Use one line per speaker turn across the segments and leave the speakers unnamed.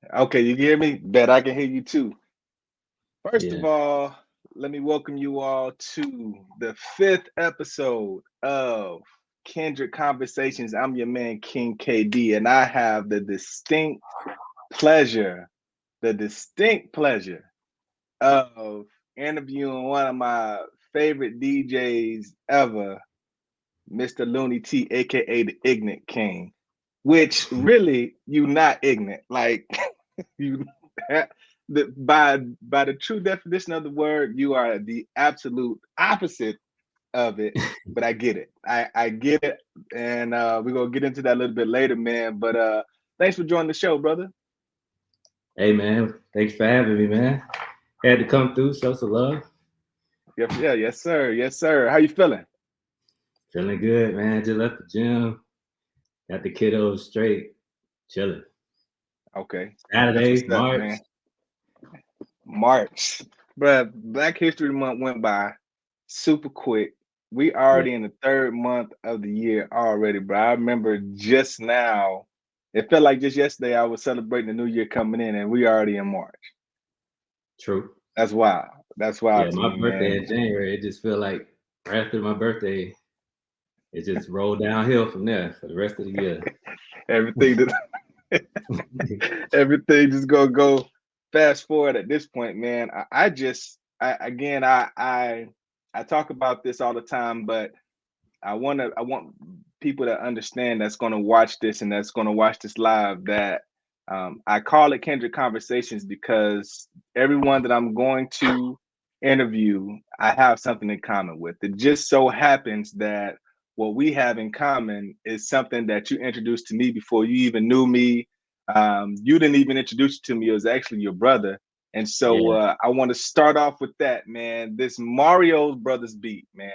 Okay, you hear me? Bet I can hear you too. First of
Yeah.
all, let me welcome you all to the fifth episode of Kendrick Conversations. I'm your man, King KD, and I have pleasure, the distinct pleasure of interviewing one of my favorite DJs ever, Mr. Looney T, aka the Ignant King. Which really you not ignorant. Like you by the true definition of the word, you are the absolute opposite of it. But I get it. I get it. And we're gonna get into that a little bit later, man. But thanks for joining the show, brother.
Hey man, thanks for having me, man. Had to come through, show some love.
Yeah, yes, sir. Yes, sir. How you feeling?
Feeling good, man. Just left the gym. Got the kiddos straight. Chilling.
Okay. That's
Saturday,
what's up,
March.
man. March. Bruh, Black History Month went by super quick. We
Yeah,
already in the third month of the year already, bro. I remember just now, it felt like just yesterday I was celebrating the new year coming in, and we already in March.
true.
That's wild. That's
Yeah,
wild to
my
me,
birthday
man.
in January. It just feel like right after my birthday, it just rolled downhill from there for the rest of the year.
Everything that everything just gonna go fast forward at this point, man. I just I again I talk about this all the time, but I want people to understand that's going to watch this and that's going to watch this live that I call it Kendrick Conversations because everyone that I'm going to interview, I have something in common with. It just so happens that what we have in common is something that you introduced to me before you even knew me. You didn't even introduce it to me. It was actually your brother. And so
Yeah.
I want to start off with that, man. This Mario Brothers beat, man.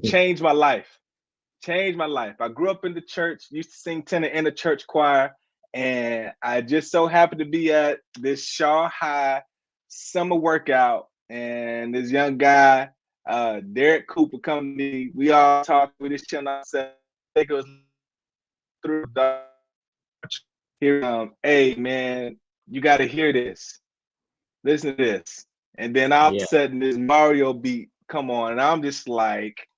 Changed my life. Changed my life. I grew up in the church, used to sing tenor in the church choir, and I just so happened to be at this Shaw High summer workout, and this young guy, Derek Cooper, come to me. We all talking, we just chilling outside. I think it was through the here. Hey man, you got to hear this. Listen to this. And then all of a
Yeah.
sudden, this Mario beat come on, and I'm just like,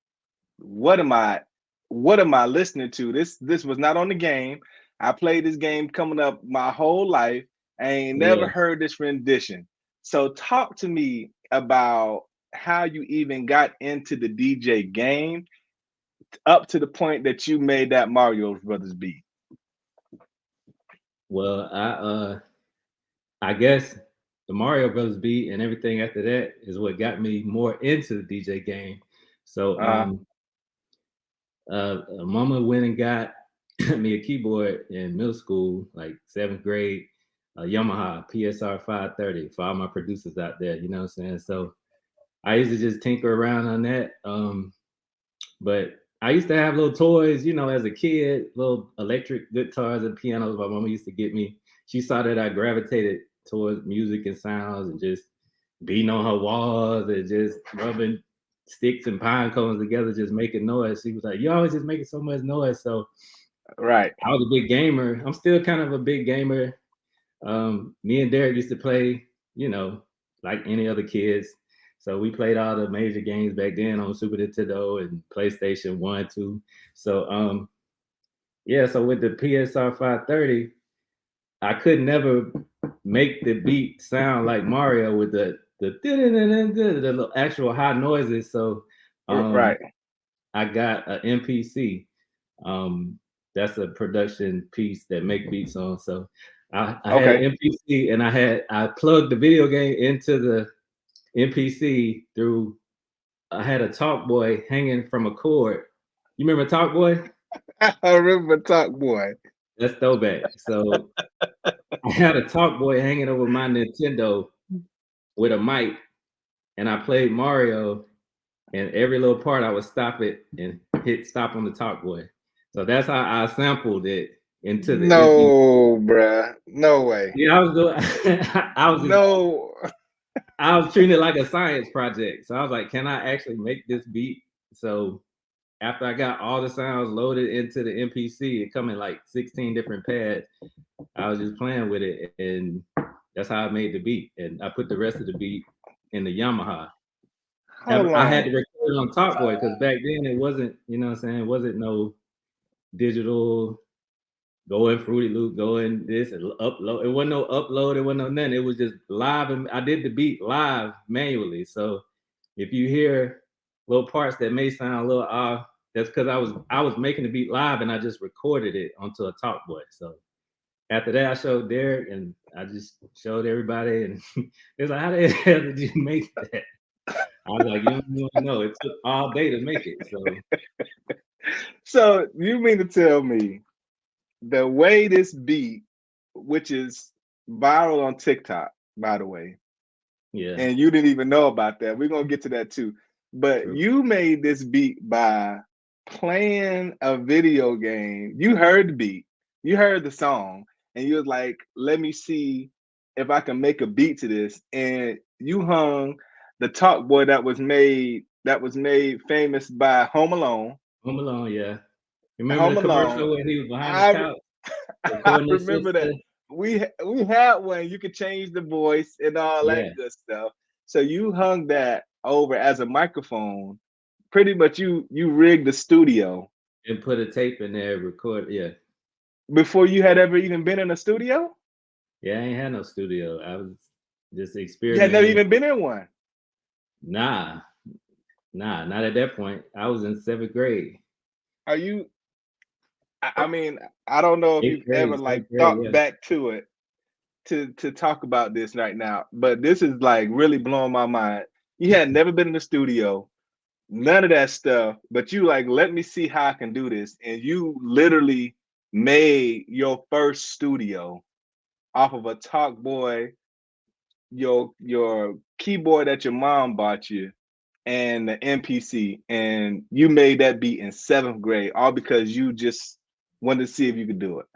what am I what am I listening to? This was not on the game. I played this game coming up my whole life. I ain't never
Yeah.
heard this rendition. So talk to me about how you even got into the DJ game up to the point that you made that Mario Brothers beat.
Well, I guess the Mario Brothers beat and everything after that is what got me more into the DJ game. So
Uh-huh.
Mama went and got me a keyboard in middle school, like seventh grade, a Yamaha PSR 530 for all my producers out there, you know what I'm saying? So I used to just tinker around on that. But I used to have little toys, you know, as a kid, little electric guitars and pianos my mama used to get me. She saw that I gravitated towards music and sounds and just beating on her walls and just rubbing sticks and pine cones together, just making noise. She was like, "You always just making so much noise." So
Right.
I was a big gamer. I'm still kind of a big gamer. Me and Derek used to play, you know, like any other kids. So we played all the major games back then on Super Nintendo and PlayStation 1, 2. So yeah, so with the PSR 530, I could never make the beat sound like Mario with the actual high noises. So um
Right.
I got an MPC. Um, that's a production piece that make beats on. So I had
Okay.
an MPC and I plugged the video game into the MPC through. I had a Talk Boy hanging from a cord. You remember Talk Boy?
I remember Talk Boy.
That's throwback. So I had a Talk Boy hanging over my Nintendo with a mic, and I played Mario. And every little part, I would stop it and hit stop on the Talk Boy. So that's how I sampled it into the MP.
No, bruh. No way.
Yeah, I was doing. I was just.
No.
I was treating it like a science project. So I was like, can I actually make this beat? So after I got all the sounds loaded into the MPC, it come in like 16 different pads. I was just playing with it, and that's how I made the beat. And I put the rest of the beat in the Yamaha.
Hold
I had to
on.
record it on Top Boy because back then it wasn't, you know what I'm saying, it wasn't no digital, go in Fruity Loop, go in this and upload. It wasn't no upload, it wasn't no nothing. It was just live, and I did the beat live manually. So if you hear little parts that may sound a little off, that's because I was making the beat live and I just recorded it onto a Talk Boy. So after that, I showed Derek and I just showed everybody, and it's like, how the hell did you make that? I was like, you don't even know. It took all day to make it.
So you mean to tell me the way this beat, which is viral on TikTok, by the way,
Yeah,
and you didn't even know about that. We're gonna get to that too. But
true.
you made this beat by playing a video game. You heard the beat, you heard the song, and you was like, let me see if I can make a beat to this. And you hung the Talk Boy that was made famous by Home Alone.
Home Alone, yeah. Remember
Home
the
Alone.
commercial where he was behind the
I
couch
I
recording his
remember that
sister?
we had one. You could change the voice and all
Yeah,
that good stuff. So you hung that over as a microphone. Pretty much, you rigged the studio
and put a tape in there, record. Yeah,
before you had ever even been in a studio.
yeah. I ain't had no studio. I was just
You had never
experimenting.
even been in one.
Nah, not at that point. I was in 7th grade,
Are you? I mean, I don't know if
eighth
you've ever
grade,
like
7th grade.
thought
Yeah,
back to it to talk about this right now, but this is like really blowing my mind. You had never been in the studio, none of that stuff, but you like, let me see how I can do this. And you literally made your first studio off of a Talk Boy, your keyboard that your mom bought you, and the MPC, and you made that beat in 7th grade, all because you just wanted to see if you could do it.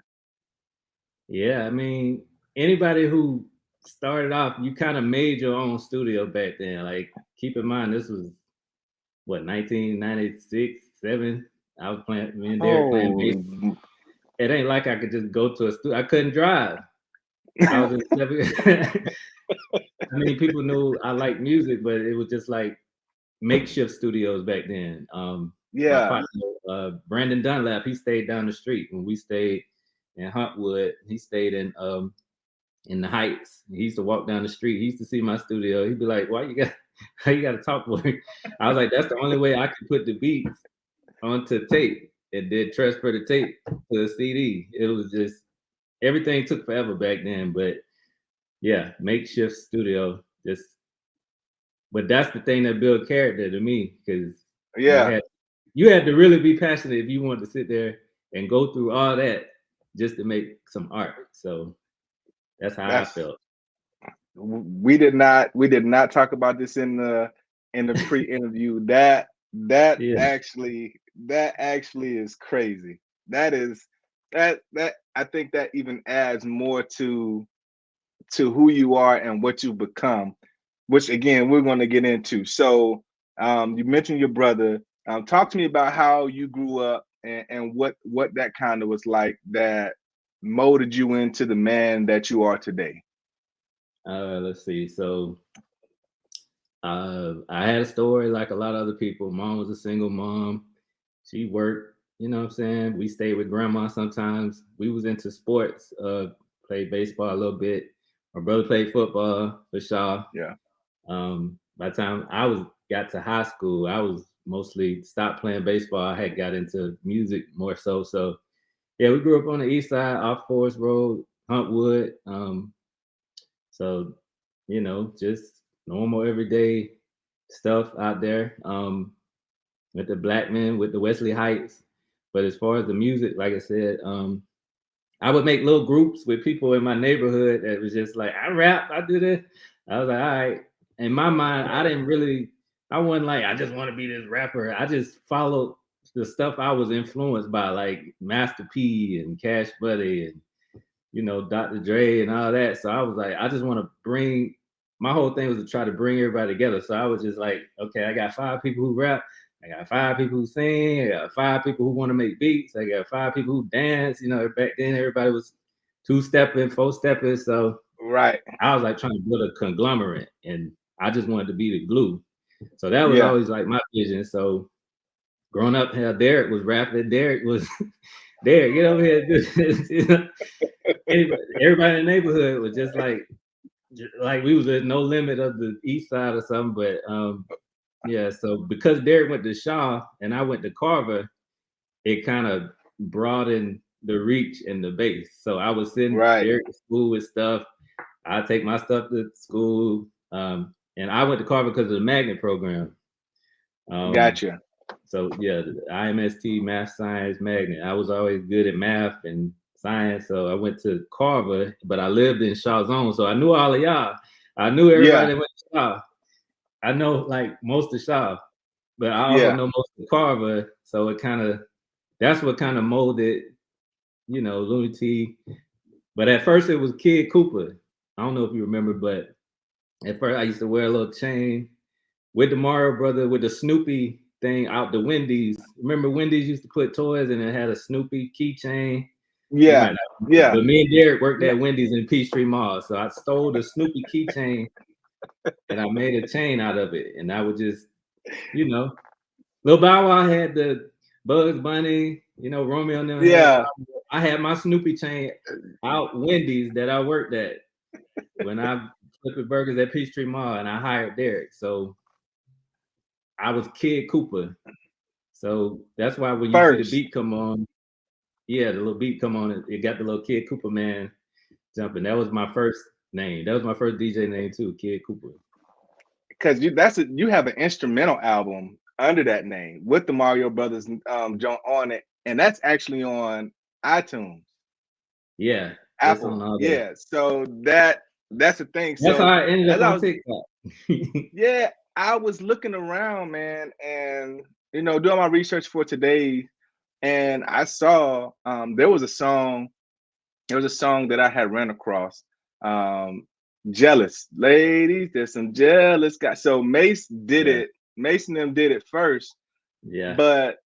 yeah. I mean, anybody who started off, you kind of made your own studio back then. Like, keep in mind, this was what 1996, 7. I was playing. Me and Derek playing bass.
Oh,
It ain't like I could just go to a studio. I couldn't drive. I was in 7th. I mean, people knew I liked music, but it was just like makeshift studios back then. My
yeah.
partner, Brandon Dunlap, he stayed down the street. When we stayed in Huntwood, he stayed in the Heights. He used to walk down the street. He used to see my studio. He'd be like, "Why you got? How you got to talk boy?" I was like, "That's the only way I could put the beats onto tape and then transfer the tape to a CD." It was just everything took forever back then, but yeah, makeshift studio. Just, but that's the thing that built character to me, because
Yeah.
you had to really be passionate if you wanted to sit there and go through all that just to make some art. So that's how I
That's
felt.
we did not talk about this in the pre-interview. That
Yeah,
actually is crazy. That is that I think that even adds more to who you are and what you become, which again we're going to get into. So you mentioned your brother. Talk to me about how you grew up, and what that kind of was like that molded you into the man that you are today.
let's see. So I had a story like a lot of other people. Mom was a single mom. She worked, you know what I'm saying? We stayed with grandma sometimes. We was into sports, played baseball a little bit. My brother played football for Shaw.
Yeah.
By the time got to high school, I was mostly stopped playing baseball. I had got into music more so. So yeah, we grew up on the east side, off Forest Road, Huntwood. So, you know, just normal everyday stuff out there. With the black men, with the Wesley Heights. But as far as the music, like I said, I would make little groups with people in my neighborhood that was just like, I rap, I do this. I was like, all right. In my mind, I wasn't like, I just want to be this rapper. I just followed the stuff I was influenced by, like Master P and Cash Buddy and, you know, Dr. Dre and all that. So I was like, I just want to my whole thing was to try to bring everybody together. So I was just like, okay, I got 5 people who rap. I got 5 people who sing. I got 5 people who want to make beats. I got 5 people who dance. You know, back then everybody was 2-stepping, 4-stepping. So
Right.
I was like trying to build a conglomerate, and I just wanted to be the glue. So that was
Yeah.
always like my vision. So growing up, hell, Derek was rapping. Derek was Derek, get over here. You know? Everybody in the neighborhood was just like we was at no limit of the east side or something. But yeah, so because Derek went to Shaw and I went to Carver, it kind of broadened the reach and the base. So I was sending Derek to school with stuff. I take my stuff to school. And I went to Carver because of the magnet program.
Gotcha.
So yeah, the IMST, math, science, magnet. I was always good at math and science. So I went to Carver, but I lived in Shaw Zone. So I knew all of y'all. I knew everybody that went to Shaw. I know like most of Shaw, but I also know most of Carver. So it that's what kind of molded, you know, Looney T. But at first it was Kid Cooper. I don't know if you remember, but at first I used to wear a little chain with the Mario brother with the Snoopy thing out the Wendy's. Remember Wendy's used to put toys and it had a Snoopy keychain?
Yeah. Yeah.
But me and Derek worked at Wendy's in Peachtree Mall. So I stole the Snoopy keychain and I made a chain out of it. And I would just, you know, Lil Bow Wow had the Bugs Bunny, you know, Romeo and them.
Yeah.
I had my Snoopy chain out Wendy's that I worked at when I flipped burgers at Peachtree Mall and I hired Derek. So I was Kid Cooper. So that's why when you see the beat come on, the little beat come on, it got the little Kid Cooper man jumping. That was my first name. That was my first DJ name too, Kid Cooper.
Because you have an instrumental album under that name with the Mario Brothers joint on it, and that's actually on iTunes.
Yeah,
Apple. Yeah, so that's the thing.
That's
so
how I ended up on TikTok.
Yeah, I was looking around, man, and you know, doing my research for today, and I saw there was a song that I had ran across. Jealous ladies, there's some jealous guys. So Mace did it. Mace and them did it first.
Yeah.
But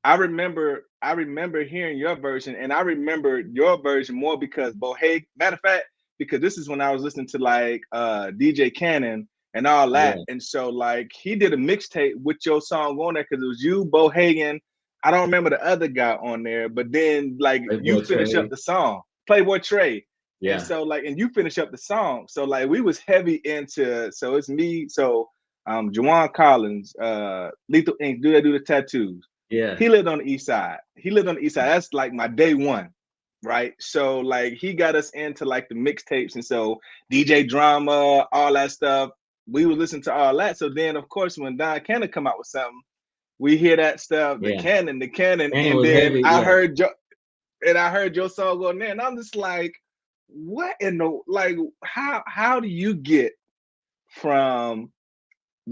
I remember hearing your version, and I remember your version more because Boheg. Matter of fact, because this is when I was listening to like DJ Cannon and all that, and so like he did a mixtape with your song on there because it was you, Bohagan. I don't remember the other guy on there, but then like you finish up the song, Playboy Trey. Yeah. And so like, and you finish up the song. So like we was heavy into, so it's me. So Juwan Collins, Lethal Ink, do the tattoos.
Yeah.
He lived on the east side. That's like my day one. Right. So like he got us into like the mixtapes. And so DJ Drama, all that stuff. We would listen to all that. So then of course when Don Cannon come out with something, we hear that stuff, the cannon, and then heavy, I heard your song on there, and I'm just like, what in the like? How do you get from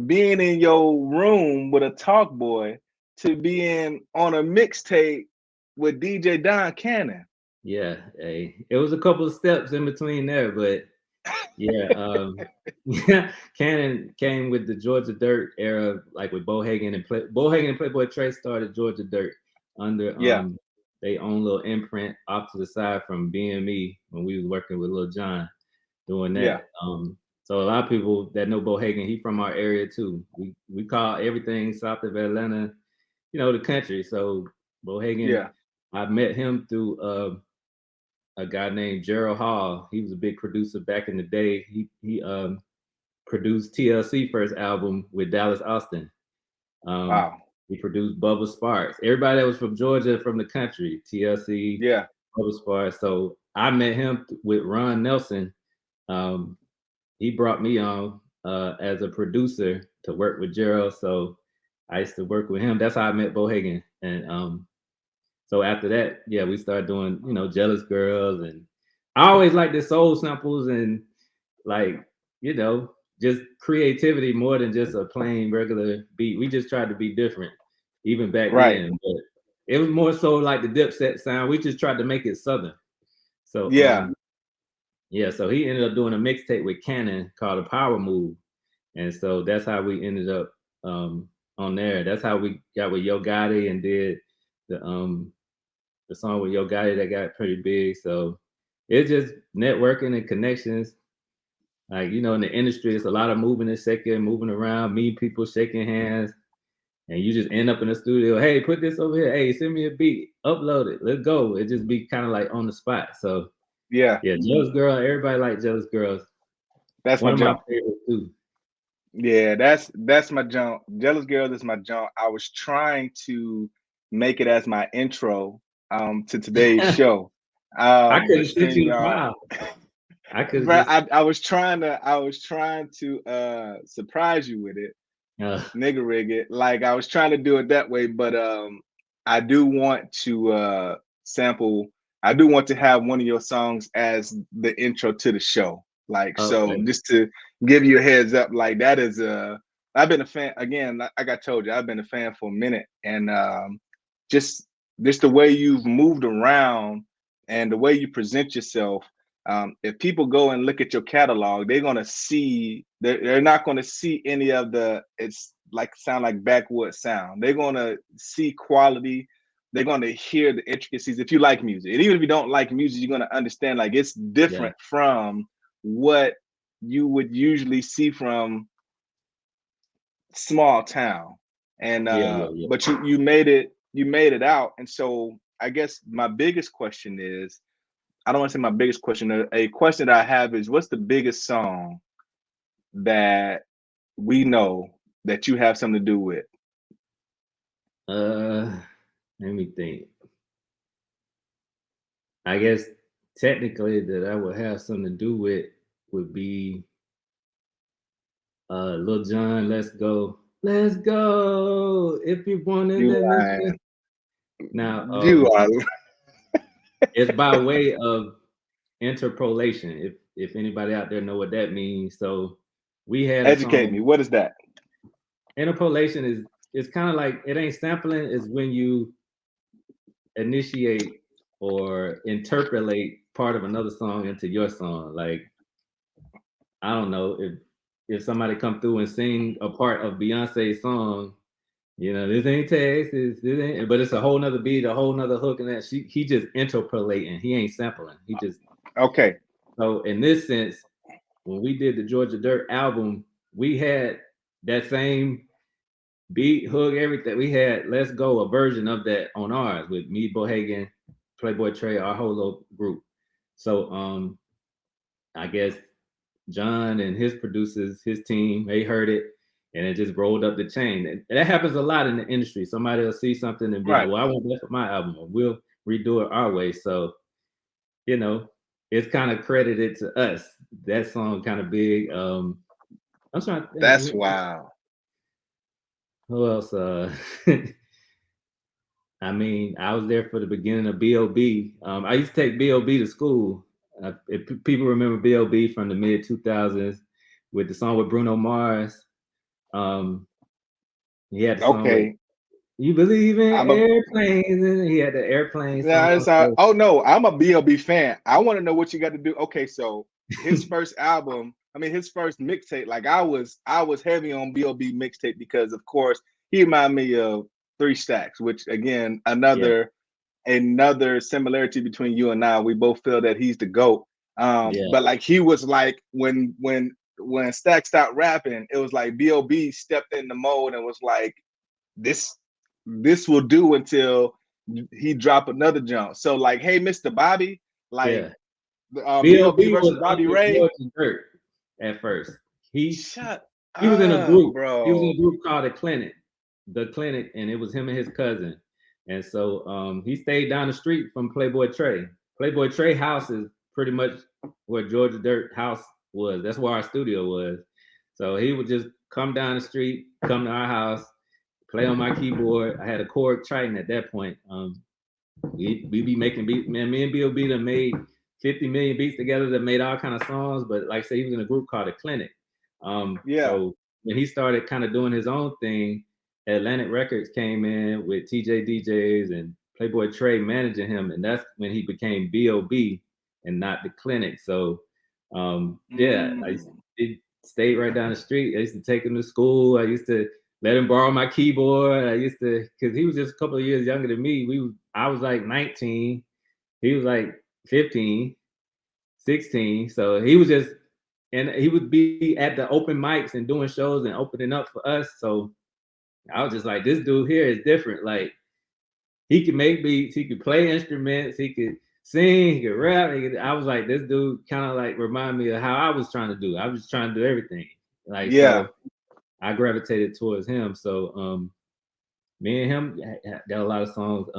being in your room with a talk boy to being on a mixtape with DJ Don Cannon?
Yeah, hey, it was a couple of steps in between there, but yeah, Cannon came with the Georgia Dirt era, like with Bohagan and Playboy Trey started Georgia Dirt under they own little imprint off to the side from BME when we was working with Lil Jon doing that. Yeah. So a lot of people that know Bohagan, he from our area too. We call everything south of Atlanta, you know, the country. So Bohagan, I met him through a guy named Gerald Hall. He was a big producer back in the day. He produced TLC first album with Dallas Austin.
Wow.
He produced Bubba Sparks. Everybody that was from Georgia, from the country, TLC, Bubba Sparks. So I met him with Ron Nelson. He brought me on as a producer to work with Gerald. So I used to work with him. That's how I met Bohagan. And so after that, we started doing, you know, Jealous Girls. And I always liked the soul samples and like, you know, just creativity more than just a plain regular beat. We just tried to be different, even back then. But it was more so like the Dipset sound. We just tried to make it Southern. So so he ended up doing a mixtape with Cannon called A Power Move. And so that's how we ended up on there. That's how we got with Yo Gotti and did the song with Yo Gotti that got pretty big. So it's just networking and connections. Like, you know, in the industry, it's a lot of moving and shaking, moving around, meeting people, shaking hands, and you just end up in the studio. Hey, put this over here. Hey, send me a beat, upload it, let's go. It just be kind of like on the spot. So
Yeah,
Jealous Girl. Everybody like Jealous Girls.
that's my
One of my
jump.
favorites too.
Yeah, that's my jump. Jealous Girl is my jump. I was trying to make it as my intro to today's show.
I could have sent
And
you the
y'all,
file. I could have
but
just.
I was trying to surprise you with it,
Uh,
nigga rig it. Like I was trying to do it that way, but I do want to sample. I do want to have one of your songs as the intro to the show. Like so,
okay.
just to give you a heads up, like that is I've been a fan again. Like I told you, I've been a fan for a minute, and just just the way you've moved around and the way you present yourself. If people go and look at your catalog, they're gonna see they're not gonna see any of the it's like sound like backwood sound. They're gonna see quality. They're gonna hear the intricacies. If you like music, and even if you don't like music, you're gonna understand like it's
Yeah.
different from what you would usually see from small town. And
Yeah.
but you made it out. And so I guess my biggest question is I don't want to say my biggest question. A question that I have is what's the biggest song that we know that you have something to do with?
Let me think. I guess technically that I would have something to do with would be Lil Jon, Let's Go. Let's go. If you want to
You
let me
are,
now
you are.
it's by way of interpolation. If anybody out there know what that means. So we had a
Educate me.
song.
What is that?
Interpolation is it's kind of like it ain't sampling, is when you initiate or interpolate part of another song into your song. Like, I don't know, if somebody come through and sing a part of Beyonce's song, you know, this ain't Texas, this ain't, but it's a whole nother beat, a whole nother hook, and that he just interpolating. He ain't sampling. He just
Okay.
so in this sense, when we did the Georgia Dirt album, we had that same beat, hook, everything. We had Let's Go, a version of that on ours with me, Bohagan, Playboy Trey, our whole little group. So I guess John and his producers, his team, they heard it and it just rolled up the chain. And that happens a lot in the industry. Somebody will see something and be like,
Right.
well, I want that for my album, or we'll redo it our way. So, you know, it's kind of credited to us. That song kind of big. I'm trying to
That's
think
wow.
who else. I mean, I was there for the beginning of B.O.B. I used to take B.O.B. to school. If people remember B.O.B. from the mid 2000s with the song with Bruno Mars. He had the song with
Okay.
"You Believe in
I'm a
Airplanes," and he had the airplane
yeah,
song.
it's
So,
oh no, I'm a B.O.B. fan. I want to know what you got to do. Okay, so his first album, I mean his first mixtape, like I was heavy on B.O.B. mixtape because of course he reminded me of Three Stacks, which again
yeah,
another similarity between you and I. We both feel that he's the GOAT.
yeah,
But like he was like when Stack stopped rapping, it was like B.O.B. stepped in the mold and was like, this will do until he drop another jump. So like, hey, Mr. Bobby, like
yeah.
B.O.B.
B.O.B.
versus
was
Bobby
under
Ray.
Georgia Dirt at first. He
Shut
he was in a
up,
group. He was in
bro.
a group called the Clinic, and it was him and his cousin. And so he stayed down the street from Playboy Trey. Playboy Trey house is pretty much where Georgia Dirt house was. That's where our studio was. So he would just come down the street, come to our house, play on my keyboard. I had a Korg Triton at that point. We be making beats, man. Me and B.O.B. done made 50 million beats together that made all kind of songs. But like I say, he was in a group called the Clinic.
Yeah.
So when he started kind of doing his own thing, Atlantic Records came in with TJ DJs and Playboy Trey managing him, and that's when he became B.O.B. and not the Clinic. So yeah, it stayed right down the street. I used to take him to school. I used to let him borrow my keyboard. I used to, because he was just a couple of years younger than me. I was like 19, he was like 15. 16. So he was just, and he would be at the open mics and doing shows and opening up for us. So I was just like, this dude here is different. Like, he could make beats, he could play instruments, he could sing, he could rap. I was like, this dude kind of like remind me of how I was trying to do. I was trying to do everything. Like, so I gravitated towards him. So me and him got a lot of songs.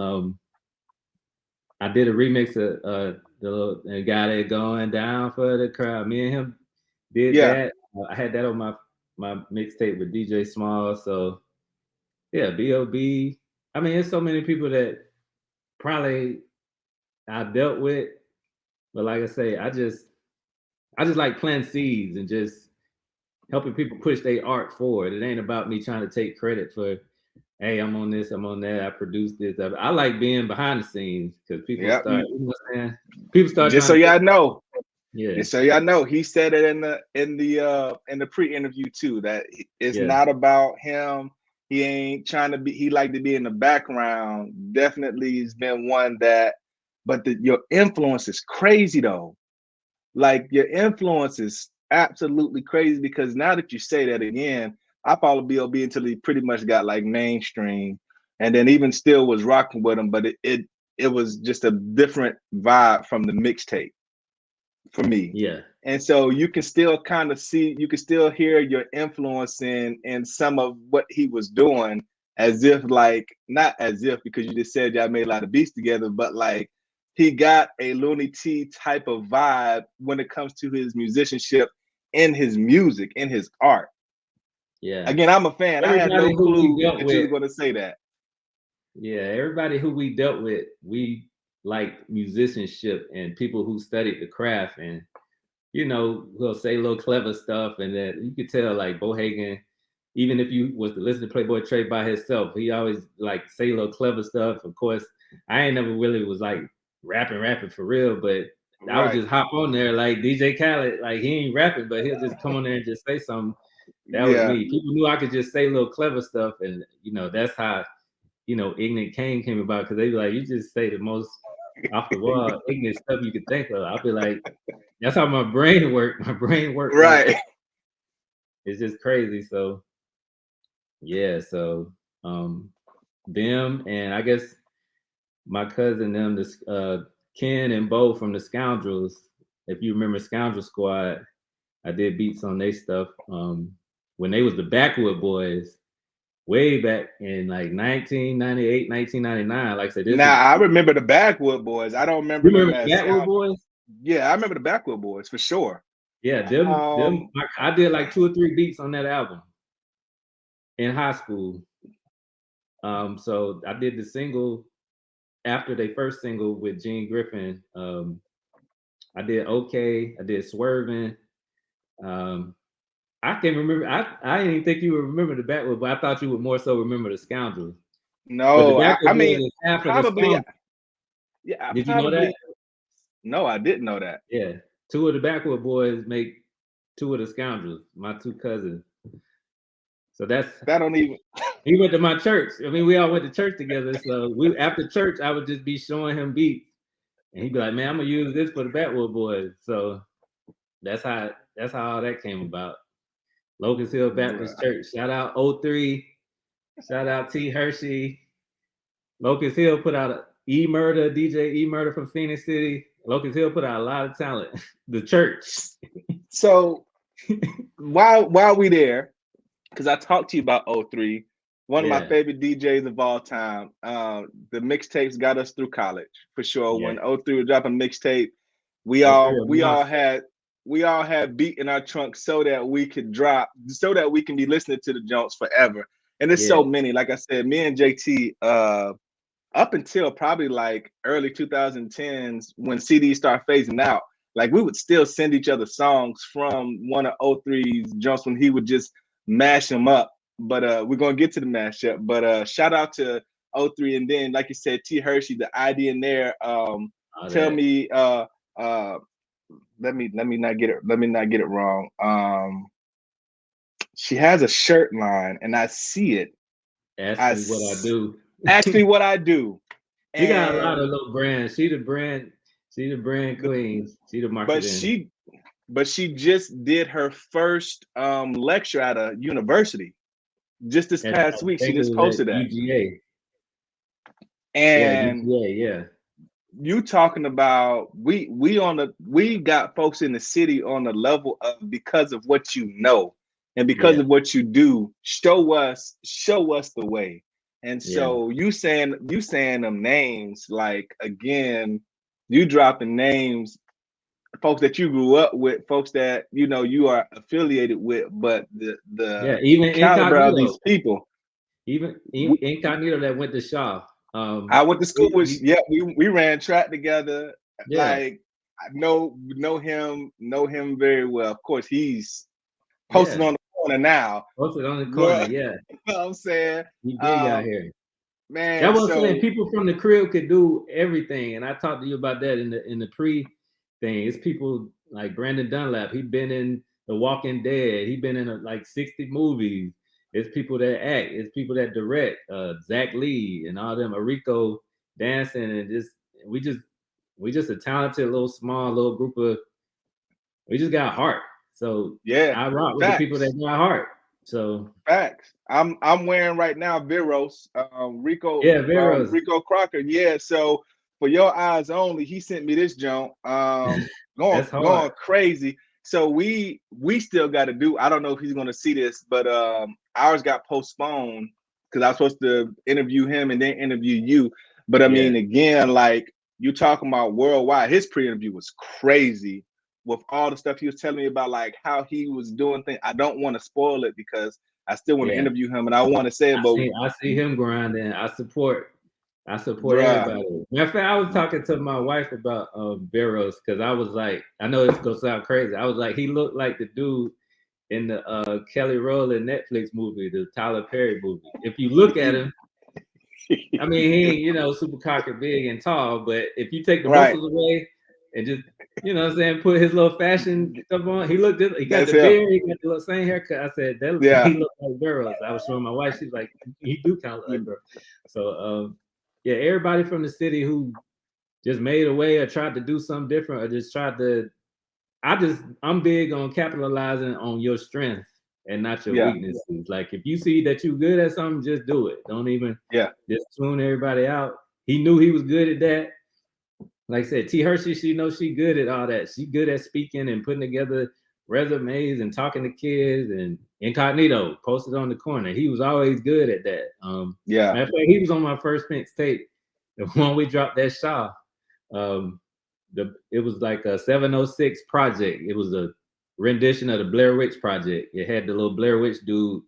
I did a remix of the Got It Going Down for the Crowd. Me and him did that. I had that on my mixtape with DJ Small. So yeah, B.O.B. I mean, there's so many people that probably I dealt with, but like I say, I just like planting seeds and just helping people push their art forward. It ain't about me trying to take credit for, hey, I'm on this, I'm on that, I produced this. I like being behind the scenes because people start, you know what I'm saying? People start
just so y'all know.
Yeah.
Just so y'all know, he said it in the pre-interview too, that it's not about him. He ain't trying to be, he like to be in the background. Definitely he's been one that, but your influence is crazy though. Like your influence is absolutely crazy, because now that you say that again, I followed B.O.B. until he pretty much got like mainstream, and then even still was rocking with him, but it was just a different vibe from the mixtape for me.
Yeah.
And so you can still kind of see, you can still hear your influence in some of what he was doing, as if like, not as if, because you just said y'all made a lot of beats together, but like he got a Looney T type of vibe when it comes to his musicianship, in his music, in his art.
Yeah.
Again, I'm a fan. I had no clue that you were going to say that.
Yeah, everybody who we dealt with, we like musicianship and people who studied the craft, and you know, we'll say little clever stuff, and that you could tell like Bohagan, even if you was to listen to Playboy Trey by himself, he always like say little clever stuff. Of course, I ain't never really was like rapping for real, but I would just hop on there like DJ Khaled, like he ain't rapping, but he'll just come on there and just say something. That was me. People knew I could just say little clever stuff, and you know, that's how, you know, Ignant Kang came about, because they be like, you just say the most off the wall ignorant stuff you could think of. I'll be like, that's how my brain works. My brain works
right.
Like, it's just crazy. So yeah, so them, and I guess my cousin them, this Ken and Bo from the Scoundrels. If you remember Scoundrel Squad, I did beats on their stuff when they was the Backwood Boys. Way back in like 1998, 1999. Like I said,
I remember the Backwood Boys. I don't remember
them as Backwood Boys.
Yeah, I remember the Backwood Boys for sure.
Yeah, them. I did like 2 or 3 beats on that album in high school. So I did the single after their first single with Gene Griffin. I did Okay. I did Swerving. I can't remember. I didn't even think you would remember the Backwood, but I thought you would more so remember the Scoundrels.
No, I mean, probably.
Yeah, did you know that?
No, I didn't know that.
Yeah, 2 of the Backwood Boys make 2 of the Scoundrels. My 2 cousins. So that don't even. He went to my church. I mean, we all went to church together. So after church, I would just be showing him beats, and he'd be like, "Man, I'm gonna use this for the Backwood Boys." So that's how all that came about. Locust Hill Baptist Church. Shout out 03. Shout out T. Hershey. Locust Hill put out E-Murder, DJ E-Murder from Phoenix City. Locust Hill put out a lot of talent. The church.
So while we there, because I talked to you about 03, one of my favorite DJs of all time. The mixtapes got us through college for sure. When 03 was dropping mixtape, we all had beat in our trunk so that we could drop, so that we can be listening to the Jones forever. And there's so many. Like I said, me and JT, up until probably like early 2010s when CDs start phasing out, like we would still send each other songs from one of 03's Jones when he would just mash them up. But we're gonna get to the mashup. But shout out to 03, and then like you said, T. Hershey, the idea in there. Tell me, let me not get it wrong. She has a shirt line, and I see it.
Ask me what I do.
Ask me what I do.
She got a lot of little brands. She She the brand queen. She the
But
marketing.
she just did her first lecture at a university just this
I
past week. She
think it
just
was at
posted that.
UGA. Yeah,
And
UGA, yeah.
you talking about we got folks in the city on the level of, because of what you know and because
Yeah.
of what you do, show us the way. And
Yeah.
so you saying them names, like, again, you dropping names, folks that you grew up with, folks that you are affiliated with, but the
Even
caliber of these
Incognito.
people.
Even Incognito that went to Shaw.
I went to school with,
He,
we ran track together.
yeah.
Like, I know him very well. Of course, he's posted
Yeah.
on the corner now.
Posted on the corner, yeah.
You know what I'm saying?
He big out here.
Man,
That's what I'm
so
saying. People from the crib could do everything. And I talked to you about that in the pre thing. It's people like Brandon Dunlap. He been in The Walking Dead. He been in like 60 movies. It's people that act. It's people that direct. Zach Lee and all them. Arico dancing, and we just a talented little group of. We just got heart. So
yeah,
I rock with
facts.
the people that got heart. So
Facts. I'm wearing right now Veros, Rico,
yeah, Veros.
Rico Crocker. Yeah. So for your eyes only, he sent me this junk. Going crazy. So we still got to do. I don't know if he's going to see this, but ours got postponed because I was supposed to interview him and then interview you. But I mean, again, like, you talking about worldwide, his pre-interview was crazy with all the stuff he was telling me about, like how he was doing things. I don't want to spoil it because I still want to interview him and I want to say it. But
I see him grinding. I support everybody. Matter of fact, I was talking to my wife about Veros because I was like, I know it's gonna sound crazy. I was like, he looked like the dude in the Kelly Rowland Netflix movie, the Tyler Perry movie. If you look at him, I mean, he ain't super cocky, big and tall, but if you take the muscles away and just what I'm saying, put his little fashion stuff on, he got the beard, he got the little same haircut. I said he looked like Veros. I was showing my wife, she's like, he do kind of look like Veros. So everybody from the city who just made a way or tried to do something different or just tried to, I'm big on capitalizing on your strength and not your weaknesses. Like, if you see that you're good at something, just do it. Don't even just tune everybody out. He knew he was good at that. Like I said, T. Hershey, she knows she good at all that. She good at speaking and putting together resumes and talking to kids. And Incognito posted on the corner. He was always good at that. Matter of fact, he was on my first mixtape. The one we dropped that Shaw. It was like a 706 project. It was a rendition of the Blair Witch Project. It had the little Blair Witch dude,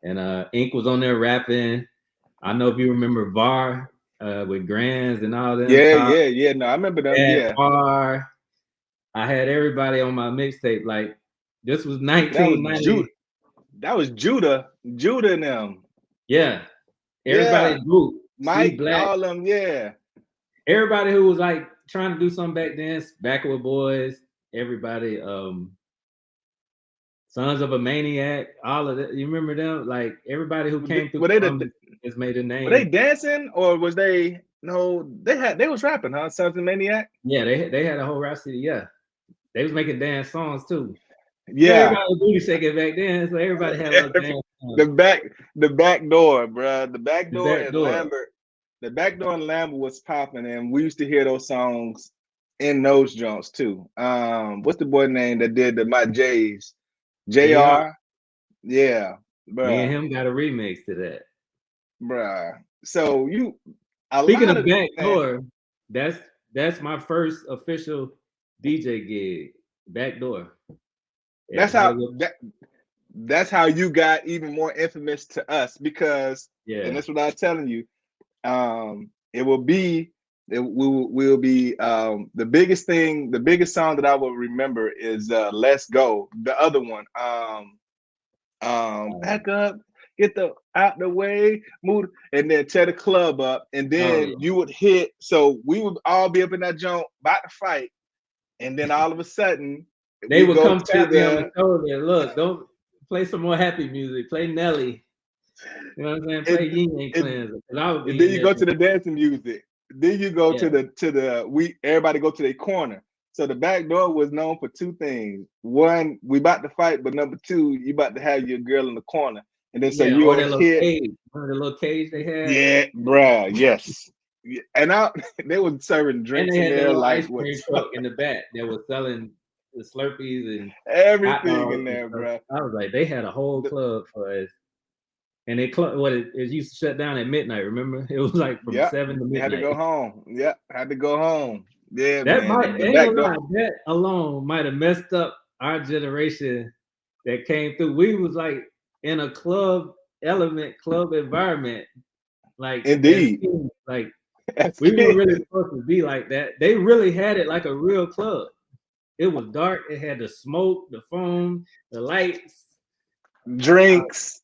and Ink was on there rapping. I know if you remember VAR with Grands and all that.
Yeah. No, I remember that.
VAR. I had everybody on my mixtape. Like, this was 1990.
That was Judah and them.
Yeah. Everybody group.
Mike, Black, all them,
everybody who was like trying to do something back then, Backward Boys, everybody, Sons of a Maniac, all of that. You remember them? Like, everybody who came through has made a name.
Were they dancing or was they? No, they was rapping, huh? Sons of a Maniac.
Yeah, they had a whole rap city. Yeah, they was making dance songs too.
Yeah,
everybody was booty shaking back then, so everybody had a dance song.
The back door, bro. The back door and Lambert. The back door and Lambert was popping, and we used to hear those songs in those joints too. What's the boy name that did the My J's? JR. Yeah, bro.
Me and him got a remix to that,
bruh. So
speaking of back door, that's my first official DJ gig. Back door.
That's how you got even more infamous to us, because and that's what I was telling you. It will be the biggest thing, the biggest song that I will remember is Let's Go. The other one, back up, get out the way, move, and then tear the club up, and then you would hit. So we would all be up in that joint about to fight, and then all of a sudden
they would come tap me on the shoulder. Look, don't play some more happy music. Play Nelly. You know what I'm saying? Play Yin Yang Clan.
And then you go to the dancing music. Then you go to the everybody go to their corner. So the back door was known for two things. One, we about to fight, but number two, you about to have your girl in the corner. And then so
Yeah,
you
or
a
that little
kid.
cage. Remember the little cage they had?
Yeah, bruh, yes. And they was serving
And
drinks
they
in
had that
there
little
like
ice
what
cream truck in the back that was selling the Slurpees and hot
everything in
dogs and
there,
stuff.
bruh.
I was like, they had a whole club for us. And it used to shut down at midnight, remember? It was like from 7 to
You had to
midnight.
go home. Yep, had to go home. Yeah,
That
man.
might
The
ain't
back
gonna
door.
lie, that alone might have messed up our generation that came through. We was like in a club environment, like as
Indeed.
kids, like
As
we weren't really
kids.
supposed to be like that. They really had it like a real club. It was dark. It had the smoke, the foam, the lights,
Drinks,
drinks.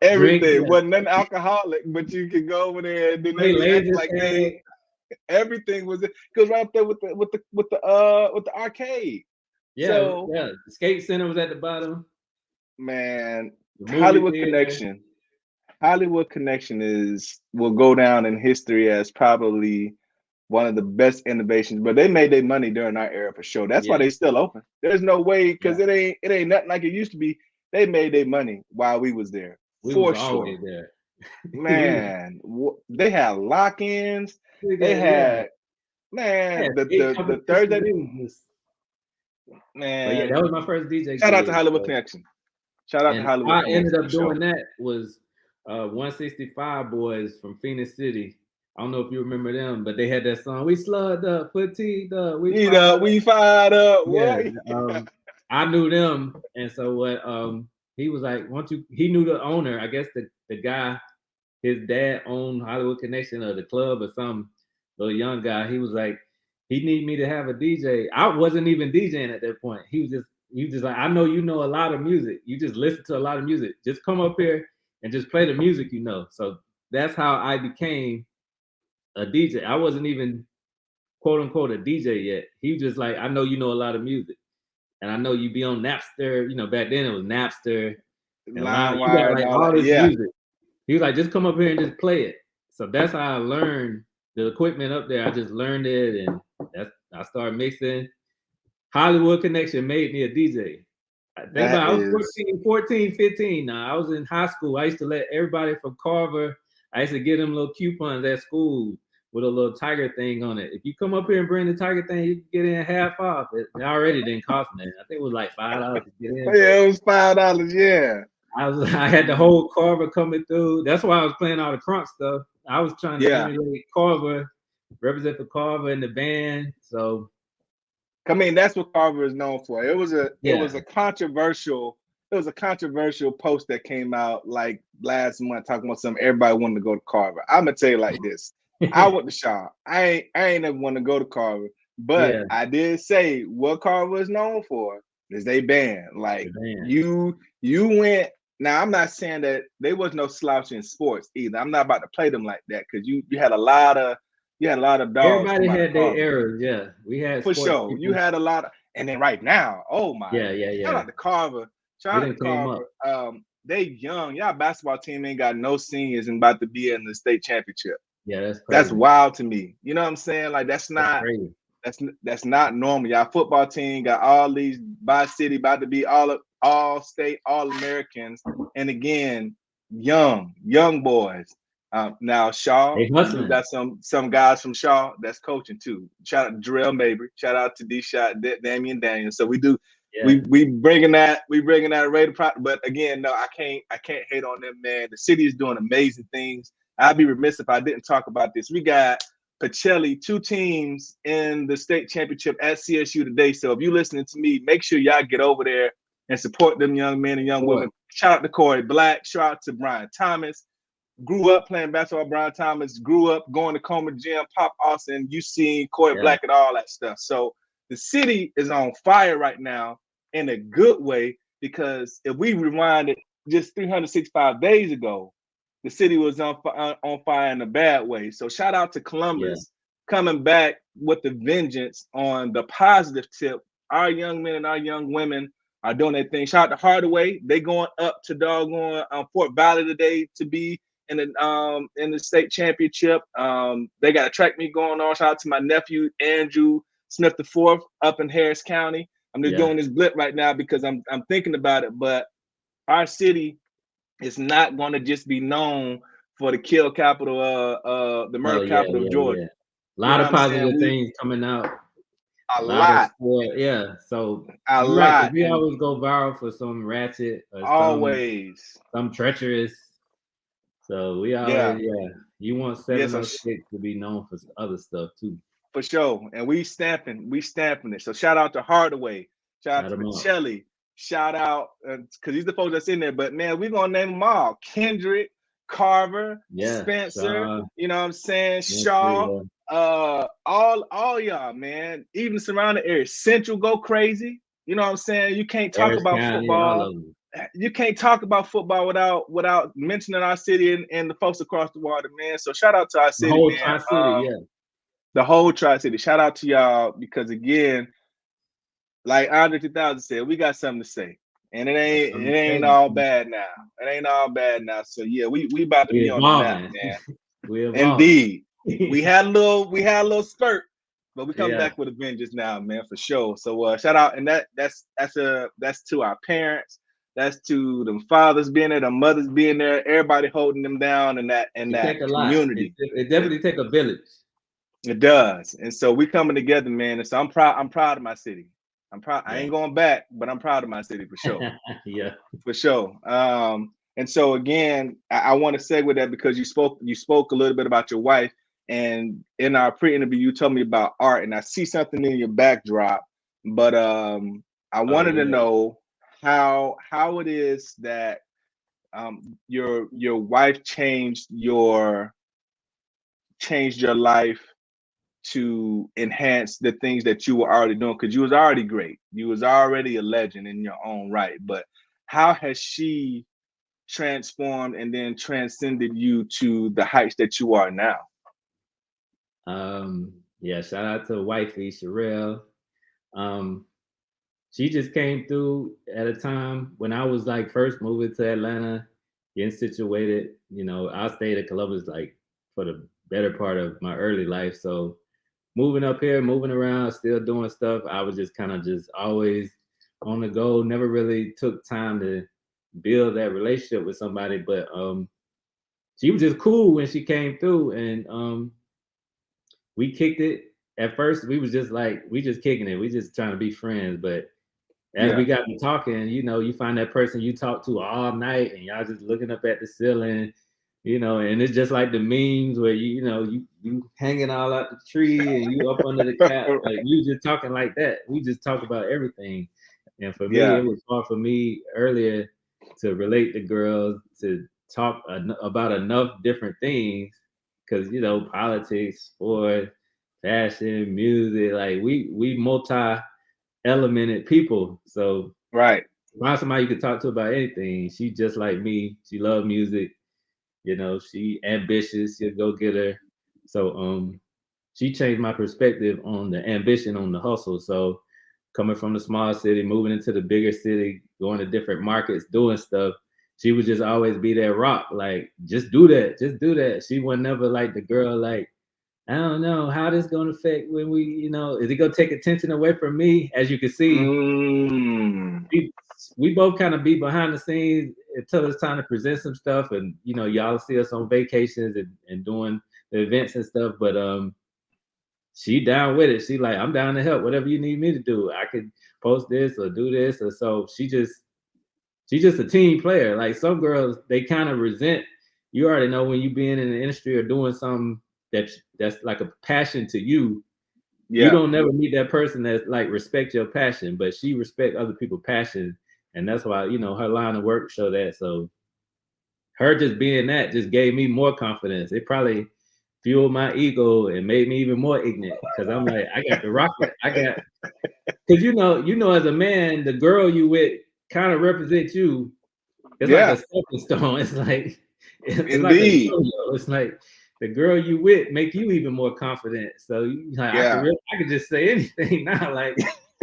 everything.
Yes.
Wasn't nothing alcoholic, but you could go over there and then they
Play
be acting
laser
like
tag.
everything was it. Cause right there with the arcade.
Yeah,
So
yeah. The skate center was at the bottom.
man,
The movie
Hollywood
theater.
Connection. Hollywood Connection will go down in history as probably one of the best innovations. But they made their money during our era for sure. That's why they still open. There's no way because
Yeah.
it ain't nothing like it used to be. They made their money while we was there
We
for
was
sure.
always there.
Man, they had lock-ins. They
Yeah.
had man
Yeah,
the Thursday
but yeah,
man.
that was my first DJ
Shout out to
gig.
Hollywood
So.
Connection. Shout out to
And
Hollywood
I
Connection
ended
for
up
sure.
doing that was 165 boys from Phoenix City. I don't know if you remember them, but they had that song, "We slugged up, fatigued up, we fired up."
We fired up.
Yeah,
What?
I knew them, and so what? He was like, "Want you?" He knew the owner. I guess the guy, his dad owned Hollywood Connection or the club or some little young guy. He was like, he need me to have a DJ. I wasn't even DJing at that point. He was just like, I know you know a lot of music. You just listen to a lot of music. Just come up here and just play the music you know. So that's how I became a DJ. I wasn't even quote unquote a DJ yet. He was just like, I know you know a lot of music. And I know you be on Napster. You know, back then it was Napster. And you got
LimeWire and
like
all
all
that.
this
Yeah.
music. He was like, just come up here and just play it. So that's how I learned the equipment up there. I just learned it, and I started mixing. Hollywood Connection made me a DJ. I was 14, 15 now. I was in high school. I used to let everybody from Carver, I used to give them little coupons at school with a little tiger thing on it. If you come up here and bring the tiger thing, you can get in half off. It already didn't cost me. I think it was like $5 to get in.
Yeah, it was $5. Yeah.
I had the whole Carver coming through. That's why I was playing all the crunk stuff. I was trying to emulate Carver, represent for Carver in the band. So
I mean, that's what Carver is known for. It was a controversial post that came out like last month talking about something everybody wanted to go to Carver. I'm gonna tell you like this. I went to Shaw. I ain't never want to go to Carver, but I did say what Carver is known for is they band. Like you went. Now I'm not saying that there was no slouch in sports either. I'm not about to play them like that because you had a lot of dogs.
Everybody had their errors. Yeah, we had
for sure. People. You had a lot of, and then right now, oh my, shout out to Carver. Shout out to Carver. They young. Y'all basketball team ain't got no seniors and about to be in the state championship.
Yeah, that's crazy.
That's wild to me. You know what I'm saying? Like that's not not normal. Y'all football team got all these by city about to be all state, all Americans, and again, young boys. Now Shaw, we got some guys from Shaw that's coaching too. Shout out to Jarrell Mabry. Shout out to D-Shot, Damian Daniels. So we do. Yeah. We bringing that rate of, but again, no, I can't hate on them, man. The city is doing amazing things. I'd be remiss if I didn't talk about this. We got Pacelli, 2 teams in the state championship at CSU today. So if you're listening to me, make sure y'all get over there and support them young men and young women. Shout out to Corey Black. Shout out to Brian Thomas. Grew up playing basketball. Brian Thomas grew up going to Comer Gym, Pop Austin. You seen Corey Black and all that stuff. So the city is on fire right now in a good way because if we rewind it just 365 days ago, the city was on fire in a bad way. So shout out to Columbus coming back with the vengeance on the positive tip. Our young men and our young women are doing their thing. Shout out to Hardaway. They going up to doggone Fort Valley today to be in the state championship. They got a track meet going on. Shout out to my nephew Andrew Smith the fourth up in Harris County. I'm just doing this blip right now because I'm thinking about it. But our city is not going to just be known for the kill capital, the murder capital of Georgia.
A lot of positive things coming out.
A lot.
Of sport, So
a lot.
Right, we always go viral for some ratchet or some treacherous. So we always, you want 706 to be known for other stuff too.
For sure. And we stamping it. So shout out to Hardaway. Shout out to Michelli. Shout out, because these are the folks that's in there. But man, we're gonna name them all. Kendrick, Carver, Spencer, you know what I'm saying? Shaw, all y'all, man. Even the surrounding area. Central go crazy. You know what I'm saying? You can't talk about football. You can't talk about football without mentioning our city and the folks across the water, man. So shout out to our city, man.
Tri-City,
the whole Tri-City. Shout out to y'all because again, like Andre 2000 said, we got something to say, and it ain't all bad now. It ain't all bad now. So yeah, we about to be on the map, man. Indeed, we had a little spurt, but we come back with a vengeance now, man, for sure. So shout out, and that's to our parents. That's to them fathers being there, the mothers being there, everybody holding them down, and that community.
It definitely take a village.
It does, and so we coming together, man. And so I'm proud. I'm proud of my city. I'm proud. I ain't going back, but I'm proud of my city for sure. For sure. And so again, I want to segue that because you spoke a little bit about your wife, and in our pre-interview, you told me about art, and I see something in your backdrop, but I wanted to know how it is that your wife changed your life to enhance the things that you were already doing, because you was already great. You was already a legend in your own right. But how has she transformed and then transcended you to the heights that you are now?
Shout out to wifey Sherelle. She just came through at a time when I was like first moving to Atlanta, getting situated. You know, I stayed at Columbus like for the better part of my early life. So moving up here, moving around, still doing stuff, I was just kind of just always on the go. Never really took time to build that relationship with somebody, but she was just cool when she came through, and we kicked it. At first, we was just like, we just kicking it. We just trying to be friends, but as we got to talking, you know, you find that person you talk to all night and y'all just looking up at the ceiling, you know, and it's just like the memes where you hanging all out the tree and you up under the cap, like you just talking like that. We just talk about everything. And for me, it was hard for me earlier to relate to girls, to talk about enough different things, because, you know, politics, sport, fashion, music, like we multi-elemented people. So find somebody you can talk to about anything. She just like me. She loved music. You know, she ambitious. She'll go get her. So she changed my perspective on the ambition, on the hustle. So coming from the small city, moving into the bigger city, going to different markets, doing stuff, she would just always be that rock. Like, just do that. Just do that. She was never like the girl, like, I don't know how this going to affect when we, you know, is it going to take attention away from me? As you can see, we both kind of be behind the scenes until it's time to present some stuff. And, you know, y'all see us on vacations and doing the events and stuff. But she down with it. She like, I'm down to help. Whatever you need me to do, I could post this or do this. Or so she's just a team player. Like some girls, they kind of resent. You already know when you being in the industry or doing something that's like a passion to you. You don't never meet that person that's like respect your passion, but she respect other people's passion. And that's why, you know, her line of work show that. So her just being that just gave me more confidence. It probably fueled my ego and made me even more ignorant, because I'm like, I got the rocket. Because you know, as a man, the girl you with kind of represents you. It's like a stepping stone. It's like it's like the girl you with make you even more confident. So like, I could just say anything now. Like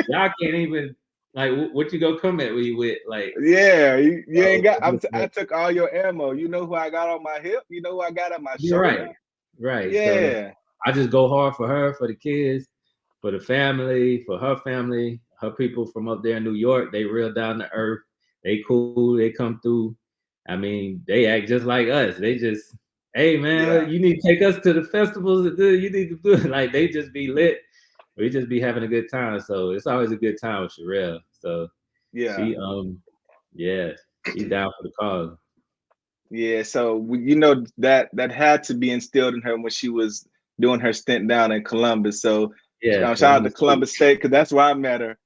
y'all can't even Like, what you gonna come at me with? Like,
Yeah, you ain't got. I took all your ammo. You know who I got on my hip. You know who I got on my
you're
shoulder.
right. So
Yeah,
I just go hard for her, for the kids, for the family, for her family, her people from up there in New York. They real down to earth. They cool. They come through. I mean, they act just like us. They just, hey man, you need to take us to the festivals. You need to do it. Like they just be lit. We just be having a good time. So it's always a good time with Sherelle. So
yeah,
she yeah, she down for the cause.
yeah. So you know that had to be instilled in her when she was doing her stint down in Columbus. So
Yeah,
shout out to
Columbus.
Columbus State because that's where I met her.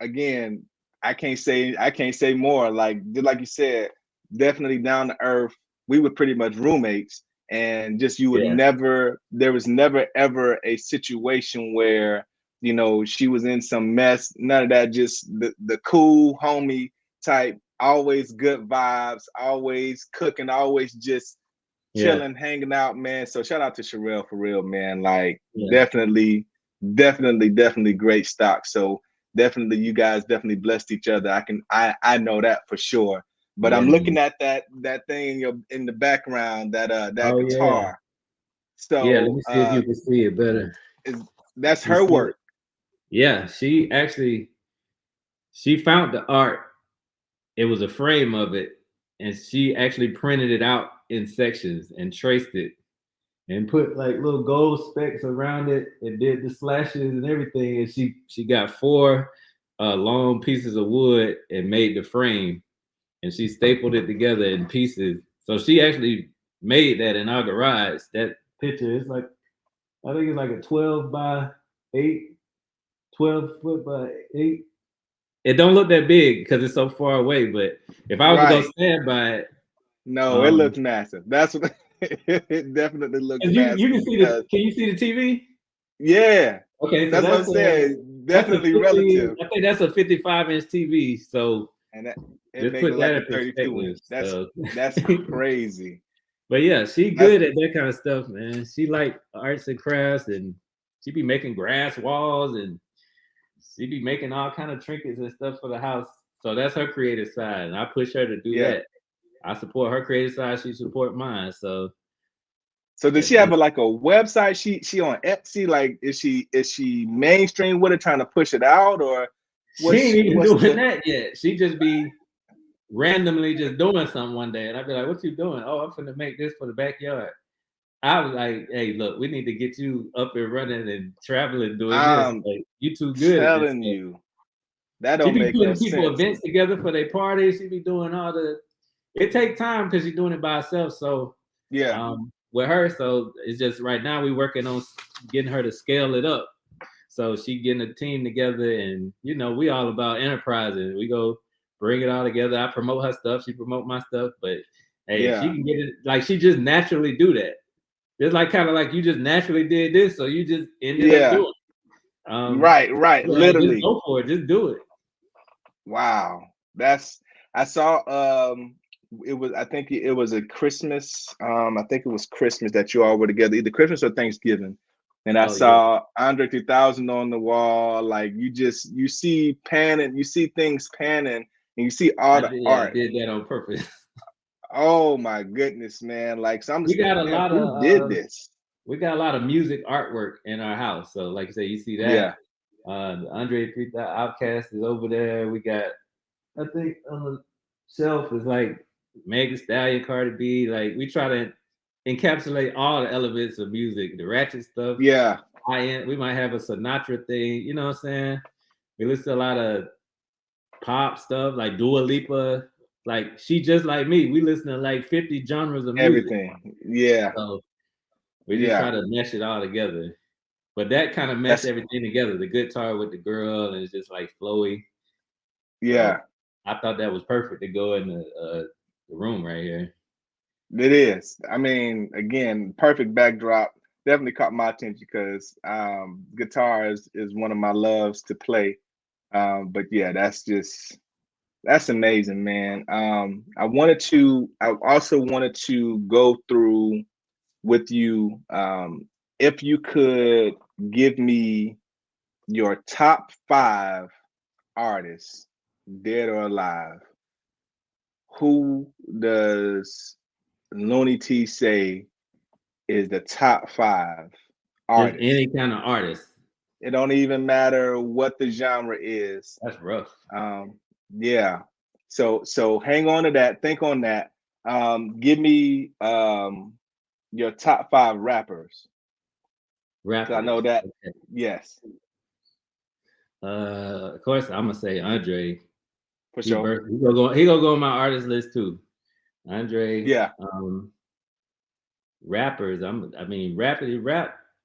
Again, I can't say more. Like just like you said, definitely down to earth. We were pretty much roommates, and just you would
Yeah,
never. There was never ever a situation where you know she was in some mess. None of that. Just the cool homie type. Always good vibes. Always cooking. Always just
yeah,
chilling, hanging out, man. So shout out to Sherelle for real, man. Like
yeah,
definitely great stock. So definitely you guys definitely blessed each other. I know that for sure. But
yeah,
I'm
man.
looking at that thing in the background, that
Oh yeah,
guitar.
yeah. Let
So
me see if you can see it better.
is that's
You
her
see it?
work.
Yeah, she found the art. It was a frame of it, and she actually printed it out in sections and traced it and put like little gold specks around it and did the slashes and everything. And she got four long pieces of wood and made the frame, and she stapled it together in pieces. So she actually made that in our garage. That picture, it's like I think it's like a 12 by 8, 12 foot by 8. It don't look that big because it's so far away, but if I was to go
Right.
stand by it,
No, it
um,
looks massive. That's what it definitely looks
you
massive
can see the
because
can you see the TV?
yeah,
Okay, so
that's what I'm saying.
that's a
Definitely
50.
relative.
I think that's a 55-inch TV. So
And that it
just
make it
put that
like a
in
32
perspective.
inch.
So,
That's crazy.
but yeah, she
That's
good at that kind of stuff, man. She like arts and crafts, and she be making grass walls, and she be making all kind of trinkets and stuff for the house. So that's her creative side, and I push her to do
yeah.
that. I support her creative side. She support mine. So
So does
if
she have like a website? She on Etsy? Like is she mainstream with it, trying to push it out, or
she ain't even
what's
doing
the
that yet. She just be randomly just doing something one day, and I'd be like, "What you doing?" Oh, I'm finna make this for the backyard. I was like, "Hey, look, we need to get you up and running and traveling doing this.
I'm
Like, you too good at this
telling
stuff."
you, that
She
don't
be
make no
putting people
sense.
events together for their parties. She be doing all the. It take time because she's doing it by herself. So,
Yeah,
with her, so it's just right now we working on getting her to scale it up. So she getting a team together, and we all about enterprising. We go bring it all together. I promote her stuff, she promote my stuff. But hey, if she
yeah,
can get it, like she just naturally do that. It's like kind of like you just naturally did this, so you just ended up
yeah.
doing it.
Right.
Hey, just
Literally.
go for it, just do it.
Wow. That's I saw it was I think it was a Christmas I think it was Christmas that you all were together, either Christmas or Thanksgiving. And I
Oh yeah,
saw Andre 3000 on the wall. Like you see panning, you see things panning, and you see all the
I
art.
did that on purpose.
Oh my goodness, man. Like so I'm
we
just
got a
thinking, man,
lot
who
of
did this?
we got a lot of music artwork in our house. So like I said, you see that.
Yeah.
The Andre 3000 Outcast is over there. We got, I think on the shelf is like Meg Thee Stallion, Cardi B. Like we try to encapsulate all the elements of music, the ratchet stuff.
Yeah.
We might have a Sinatra thing, you know what I'm saying? We listen to a lot of pop stuff like Dua Lipa. Like she just like me. We listen to like 50 genres of music.
Everything. Yeah.
So we just try
Yeah.
to mesh it all together. But that kind of meshed
That's
everything together. The guitar with the girl, and it's just like flowy. So
yeah.
I thought that was perfect to go in the room right here.
It is. I mean, again, perfect backdrop. Definitely caught my attention because guitar is one of my loves to play. But yeah, that's amazing, man. I also wanted to go through with you if you could give me your top 5 artists, dead or alive, who does Looney T say is the top 5
Just
artists?
any kind of artist.
It don't even matter what the genre is.
That's rough.
Yeah. So hang on to that. Think on that. Give me your top 5 rappers.
Rappers.
I know that.
Okay.
Yes.
Of course, I'm gonna say Andre.
For sure.
He gonna go on my artist list too. Andre.
Yeah.
Rappers. I mean, rap.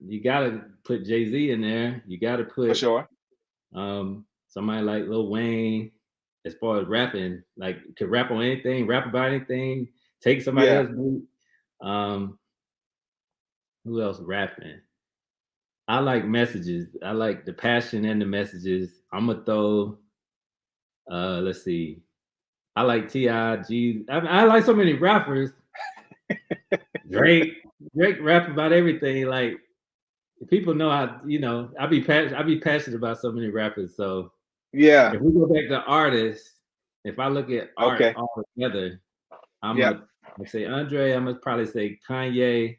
You gotta put Jay-Z in there. You gotta put
For sure.
Somebody like Lil Wayne. As far as rapping, like could rap on anything, rap about anything, take somebody else's beat. Who else rapping? I like messages. I like the passion and the messages. I'm gonna throw. Let's see. I like T.I.G. I like so many rappers. Drake rap about everything. Like people know I be passionate about so many rappers. So
yeah.
If we go back to artists, if I look at art all together, I'm gonna say Andre. I'm gonna probably say Kanye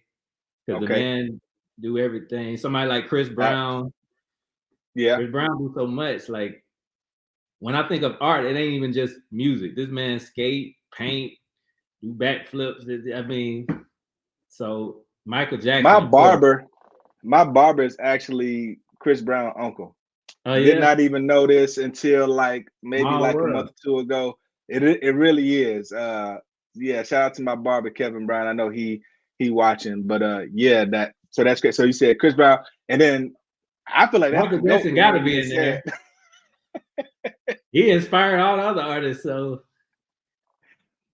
because the man do everything. Somebody like Chris Brown. Chris Brown do so much. Like when I think of art, it ain't even just music. This man skate, paint, do backflips. I mean, so Michael Jackson.
My barber is actually Chris Brown's uncle.
Oh,
Did not even know this until like maybe a month or 2 ago. It really is. Shout out to my barber Kevin Brown. I know he watching, but that's great. So you said Chris Brown, and then I feel like
Michael Jackson got to be in there. He inspired all the other artists, so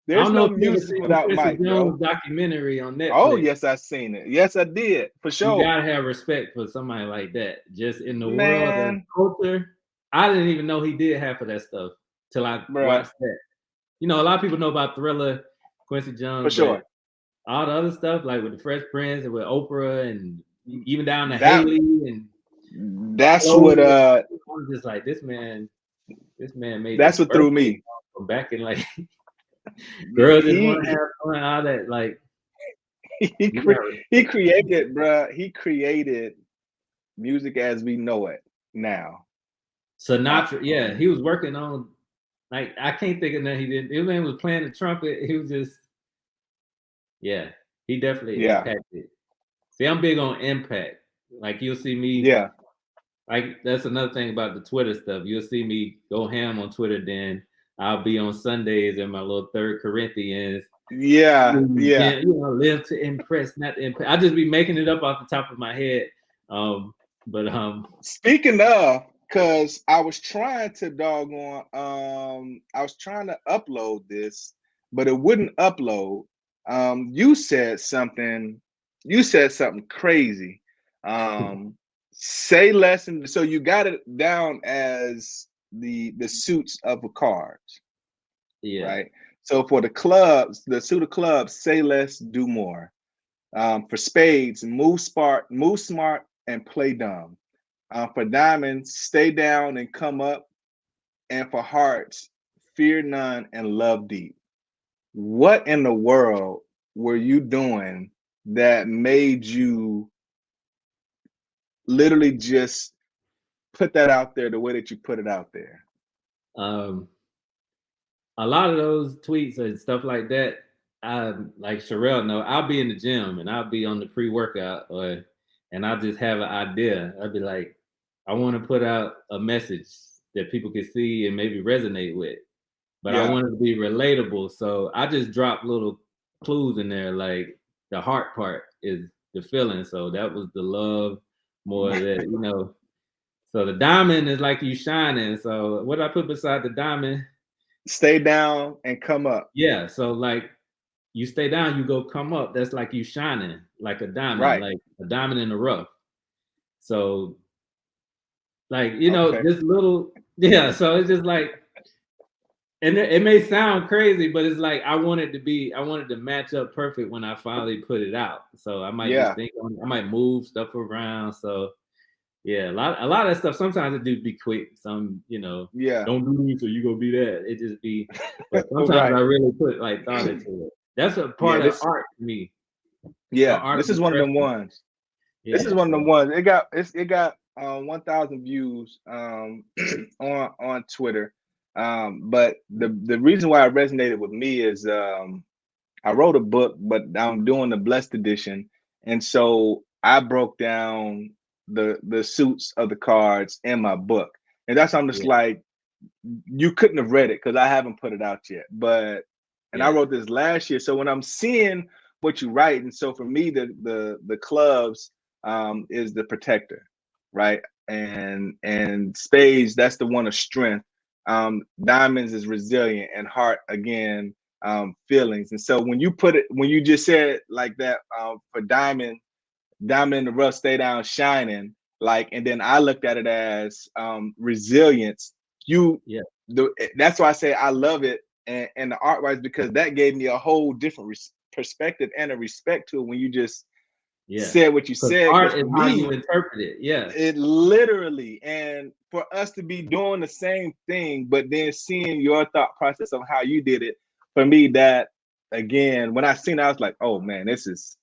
there's no music without Mike, bro.
Documentary on Netflix.
Oh yes, I seen it. Yes, I did for sure.
You gotta have respect for somebody like that. Just in the world of culture, I didn't even know he did half of that stuff till I watched that. A lot of people know about Thriller, Quincy Jones,
for sure.
All the other stuff, like with the Fresh Prince and with Oprah, and even down to Haley, and
that's what.
I'm just like this man made.
That's what threw me.
From back in like. Girls just want to have fun, all that. Like
he created, bruh. He created music as we know it now.
Sinatra, he was working on. Like I can't think of that. He did. This man was playing the trumpet. He was just, he definitely impacted. See, I'm big on impact. Like you'll see me.
Yeah.
Like that's another thing about the Twitter stuff. You'll see me go ham on Twitter then. I'll be on Sundays in my little 3 Corinthians. Live to impress, not to impress. I just be making it up off the top of my head.
Speaking of, because I was trying to upload this, but it wouldn't upload. You said something crazy. Say less, and so you got it down as the suits of the cards, right? So for the clubs, the suit of clubs, say less, do more. For spades, move smart, and play dumb. For diamonds, stay down and come up. And for hearts, fear none and love deep. What in the world were you doing that made you literally just put that out there the way that you put it out there?
A lot of those tweets and stuff like that, like Sherelle know, I'll be in the gym and I'll be on the pre-workout and I'll just have an idea. I'll be like, I want to put out a message that people can see and maybe resonate with, but I want it to be relatable. So I just drop little clues in there, like the heart part is the feeling. So that was the love more that, So the diamond is like you shining. So what I put beside the diamond?
Stay down and come up.
Yeah. So like you stay down, you go come up. That's like you shining like a diamond, like a diamond in the rough. So like, this little, so it's just like, and it may sound crazy, but it's like, I wanted to match up perfect when I finally put it out. So I might just think I might move stuff around. So Yeah, a lot of that stuff. Sometimes it do be quick. Some, you know,
Yeah.
don't do this or you gonna be that. It just be. But sometimes
Right.
I really put like thought into it. That's a part of art to me. Art
This
of
is one of them
expression.
ones. This is
Yeah.
one of
So
them ones. It got 1,000 views on Twitter. But the reason why it resonated with me is I wrote a book, but I'm doing the blessed edition, and so I broke down the suits of the cards in my book, and that's I'm just
yeah,
like, you couldn't have read it because I haven't put it out yet. But and I
yeah,
wrote this last year, so when I'm seeing what you write, and so for me, the clubs is the protector, right? And spades, that's the one of strength. Diamonds is resilient, and heart again, feelings. And so when you just said like that, for diamond in the rough, stay down shining, like, and then I looked at it as resilience. You
yeah,
that's why I say I love it, and the art wise, because that gave me a whole different perspective and a respect to it when you just
yeah.
said what you
Because
said. Because
art
for
is how you
me,
interpret it. Yeah,
it literally, and for us to be doing the same thing, but then seeing your thought process of how you did it, for me, that again, when I seen it, I was like, oh man, this is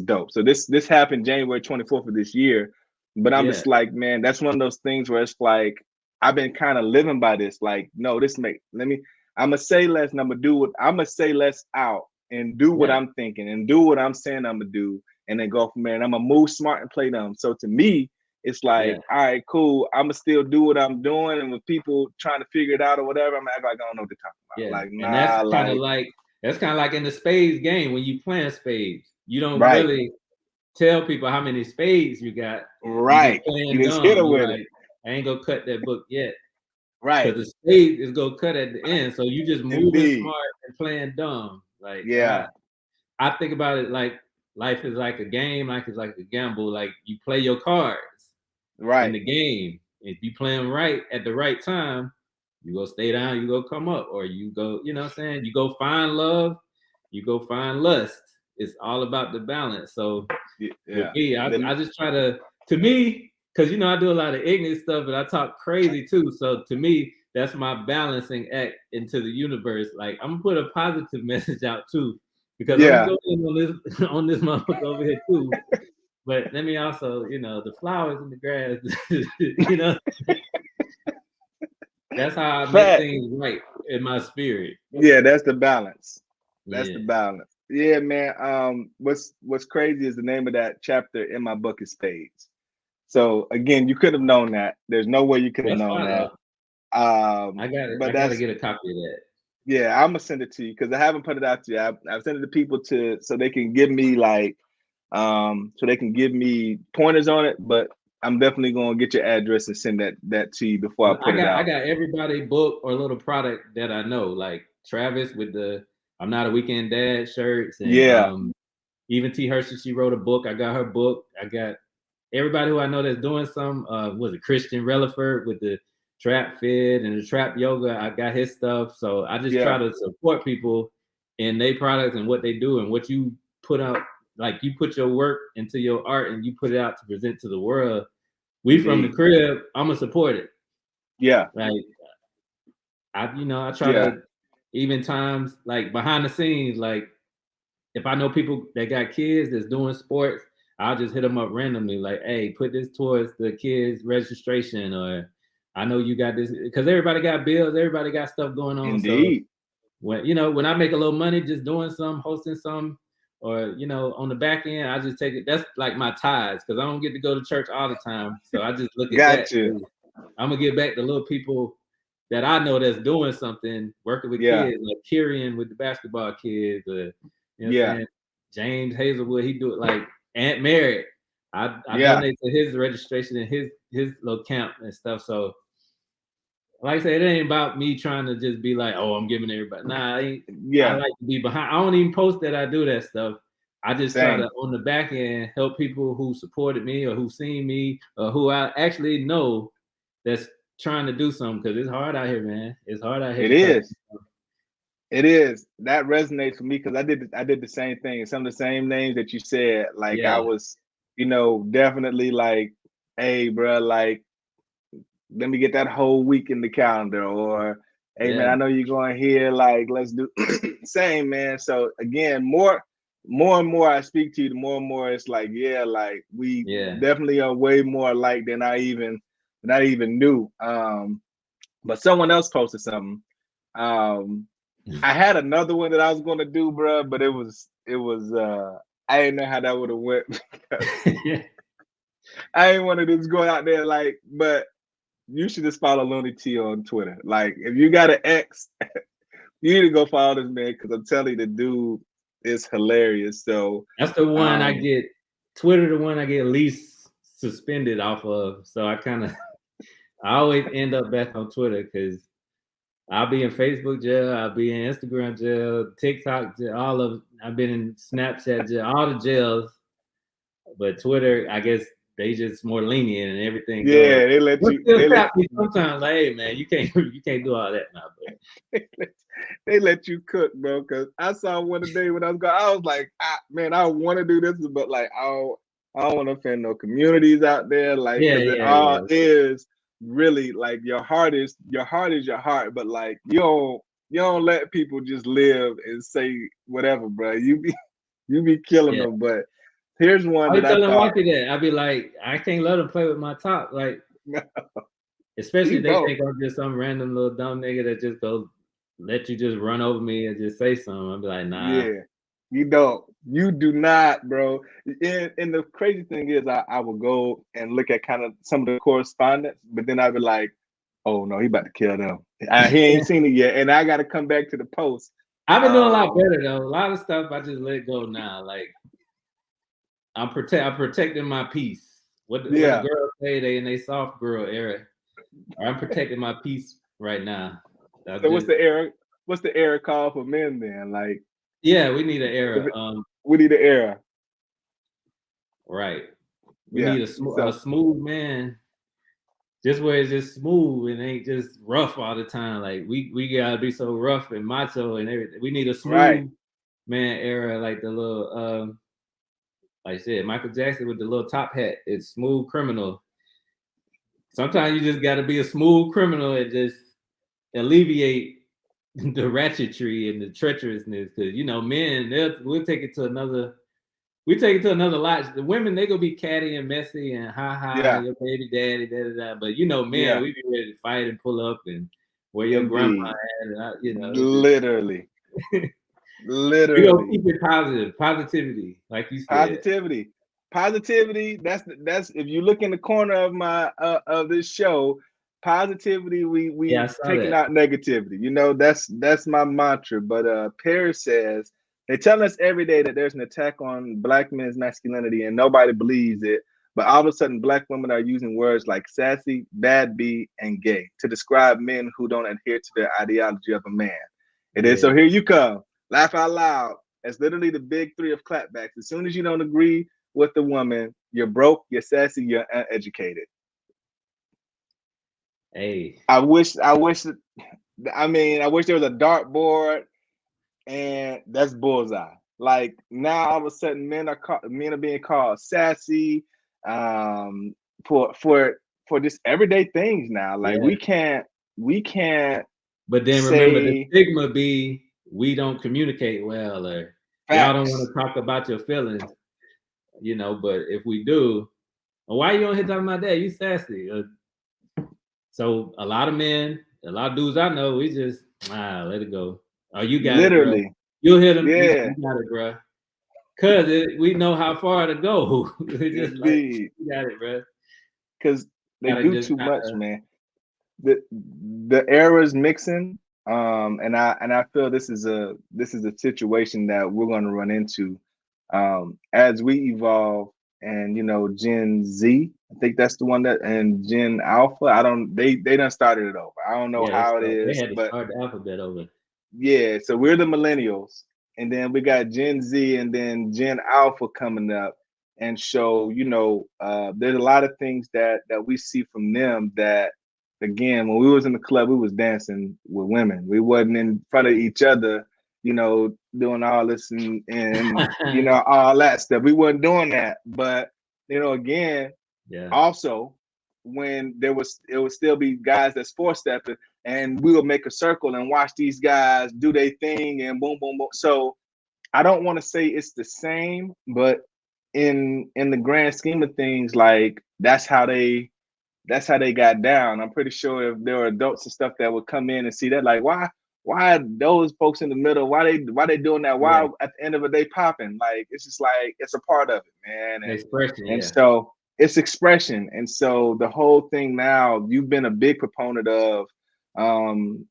dope. So this happened January 24th of this year. But I'm
yeah,
just like, man, that's one of those things where it's like I've been kind of living by this. Like, no, I'm gonna say less and I'm gonna say less out and do what
yeah,
I'm thinking and do what I'm saying I'm gonna do, and then go from there. And I'm gonna move smart and play dumb. So to me, it's
yeah,
like, all right, cool. I'm gonna still do what I'm doing, and with people trying to figure it out or whatever, I'm act like I don't know what they're talking about.
yeah.
Like,
And that's
nah,
kind of
like,
like in the spades game when you playing spades. You don't
right,
really tell people how many spades you got. You just
right. You
playing
just hit
dumb.
them
You
with it,
like, I ain't gonna cut that book yet.
right?
Because the spade is gonna cut at the end. So you just moving
Indeed,
smart and playing dumb. Like
yeah,
I think about it like life is like a game, life is like a gamble. Like you play your cards in
right.
the game. If you play them right at the right time, you go stay down, you go come up, or you go, you know what I'm saying? You go find love, you go find lust. It's all about the balance. So with
Yeah.
me, I just try to me, because I do a lot of ignorant stuff, but I talk crazy too. So to me, that's my balancing act into the universe. Like I'm gonna put a positive message out too, because I'm gonna
Yeah,
go in on this on this motherfucker over here too. But let me also, the flowers and the grass, that's how I make
fact.
things right in my spirit.
Yeah, that's the balance. That's the
Yeah.
balance. Yeah, man. What's crazy is the name of that chapter in my book is Spades. So again, you could have known that. There's no way you could have
That's
known
fine
that.
though. I
But
gotta
that's
get a copy of that.
yeah. I'm gonna send it to you because I haven't put it out to you. I've sent it to people so they can give me like so they can give me pointers on it. But I'm definitely gonna get your address and send that to you before I
I
put it
got I
out.
got everybody book or little product that I know, like Travis with the I'm not a weekend dad shirts, and
Yeah,
even T Hershey, she wrote a book. I got her book. I got everybody who I know that's doing some. Was it Christian Relaford with the trap fit and the trap yoga? I got his stuff. So I just try
yeah,
to support people in their products and what they do and what you put out. Like you put your work into your art and you put it out to present to the world. We from the
indeed.
crib. I'm gonna support it.
Yeah,
Like I try
yeah,
to even times like behind the scenes, like if I know people that got kids that's doing sports, I'll just hit them up randomly, like, hey, put this towards the kids' registration, or I know you got this because everybody got bills, everybody got stuff going on. So
indeed.
when I make a little money just doing some, hosting some, or on the back end, I just take it. That's like my tithes because I don't get to go to church all the time. So I just look at that.
Got you.
I'm gonna get back to little people that I know that's doing something, working with
Yeah,
kids, like Kyrian with the basketball kids, what I'm
yeah,
saying? James Hazelwood, he do it like Aunt Mary. I
yeah,
donate to his registration and his little camp and stuff. So like I said, it ain't about me trying to just be like, oh, I'm giving everybody. Nah, I
yeah.
like to be behind. I don't even post that I do that stuff. I just try to
Same.
on the back end help people who supported me or who seen me or who I actually know that's trying to do something because it's hard out here, man. It's hard out here
It
to touch.
is. It is. That resonates for me because I did the same thing. Some of the same names that you said. Like I
Yeah,
was, definitely like hey, bro, like, let me get that whole week in the calendar, or hey, man, I know you're going here, like, let's do same, man. So again, more and more I speak to you, the more and more it's like, yeah, like we definitely are way more alike than I even knew. But someone else posted something. I had another one that I was going to do, bro, but it was I didn't know how that would have went. I ain't want to just go out there like, but you should just follow Looney T on Twitter. Like, if you got an ex, you need to go follow this man, because I'm telling you, the dude is hilarious. So
that's the one I get. Twitter, the one I get least suspended off of. So I always end up back on Twitter, because I'll be in Facebook jail, I'll be in Instagram jail, TikTok jail, I've been in Snapchat jail, all the jails. But Twitter, I guess they just more lenient and everything.
Yeah, goes. They let you. They let
me sometimes, like, hey man, you can't do all that now, bro.
They let you cook, bro. Because I saw one today when I was going. I was like, man, I want to do this, but like, I don't want to offend no communities out there. Like, it all is really like your heart is your heart, but like you don't let people just live and say whatever, bro. You be killing them, but. Here's one that I thought.
That. I'd be like, I can't let them play with my top, like, no. Especially if they think I'm just some random little dumb nigga that just go let you just run over me and just say something. I'd be like, nah.
Yeah, you do not, bro. And the crazy thing is, I will go and look at kind of some of the correspondence, but then I'd be like, oh no, he about to kill them. He ain't seen it yet, and I got to come back to the post.
I've been doing a lot better though. A lot of stuff I just let go now, like. I'm protecting my peace. What the girls say, they in they soft girl era. I'm protecting my peace right now.
So what's the era? What's the era called for men then? Like,
yeah, we need an era.
We need an era.
Right. We need a smooth man. Just where it's just smooth and ain't just rough all the time. Like we gotta be so rough and macho and everything. We need a smooth man era, like the little like I said, Michael Jackson with the little top hat. It's smooth criminal. Sometimes you just got to be a smooth criminal and just alleviate the ratchetry and the treacherousness. Because men, we'll take it to another. We take it to another lot. The women, they gonna be catty and messy and your baby daddy, da. But men, we be ready to fight and pull up and where your grandma at, and
literally. Literally,
we gonna keep it positive, positivity, like you said.
Positivity. That's if you look in the corner of my of this show, positivity. We taking out negativity. That's my mantra. But Paris says they tell us every day that there's an attack on Black men's masculinity, and nobody believes it. But all of a sudden, Black women are using words like sassy, bad B, and gay to describe men who don't adhere to the ideology of a man. It is so. Here you come. Laugh out loud. That's literally the big three of clapbacks. As soon as you don't agree with the woman, you're broke, you're sassy, you're uneducated.
Hey.
I wish there was a dartboard, and that's bullseye. Like now, all of a sudden, men are being called sassy, for just everyday things now. Like we can't.
But then remember, the stigma be we don't communicate well, or y'all don't want to talk about your feelings, but if we do, why you don't hit talking about that? You sassy. So a lot of men, a lot of dudes I know, we just let it go. Oh, you got
literally.
It, bro. You'll hit them. Yeah, you got it, bro. Cause we know how far to go. Just like, you got it, bro.
Because they do too much, man. The era's mixing. And I feel this is a situation that we're going to run into as we evolve, and Gen Z, I think that's the one and Gen Alpha. They done started it over. I don't know how it is.
They had to start the alphabet over.
Yeah, so we're the millennials, and then we got Gen Z and then Gen Alpha coming up, and so there's a lot of things that we see from them that. Again, when we was in the club, we was dancing with women. We wasn't in front of each other, doing all this and all that stuff. We wasn't doing that. But again,
Yeah.
Also, when it would still be guys that's four-stepping, and we will make a circle and watch these guys do their thing and boom, boom, boom. So I don't want to say it's the same, but in the grand scheme of things, like that's how they got down. I'm pretty sure if there were adults and stuff that would come in and see that, like, why those folks in the middle, why they doing that?
Yeah.
Why at the end of the day popping? Like, it's just like it's a part of it, man.
Expression.
And
Yeah.
so it's expression. And so the whole thing now, you've been a big proponent of um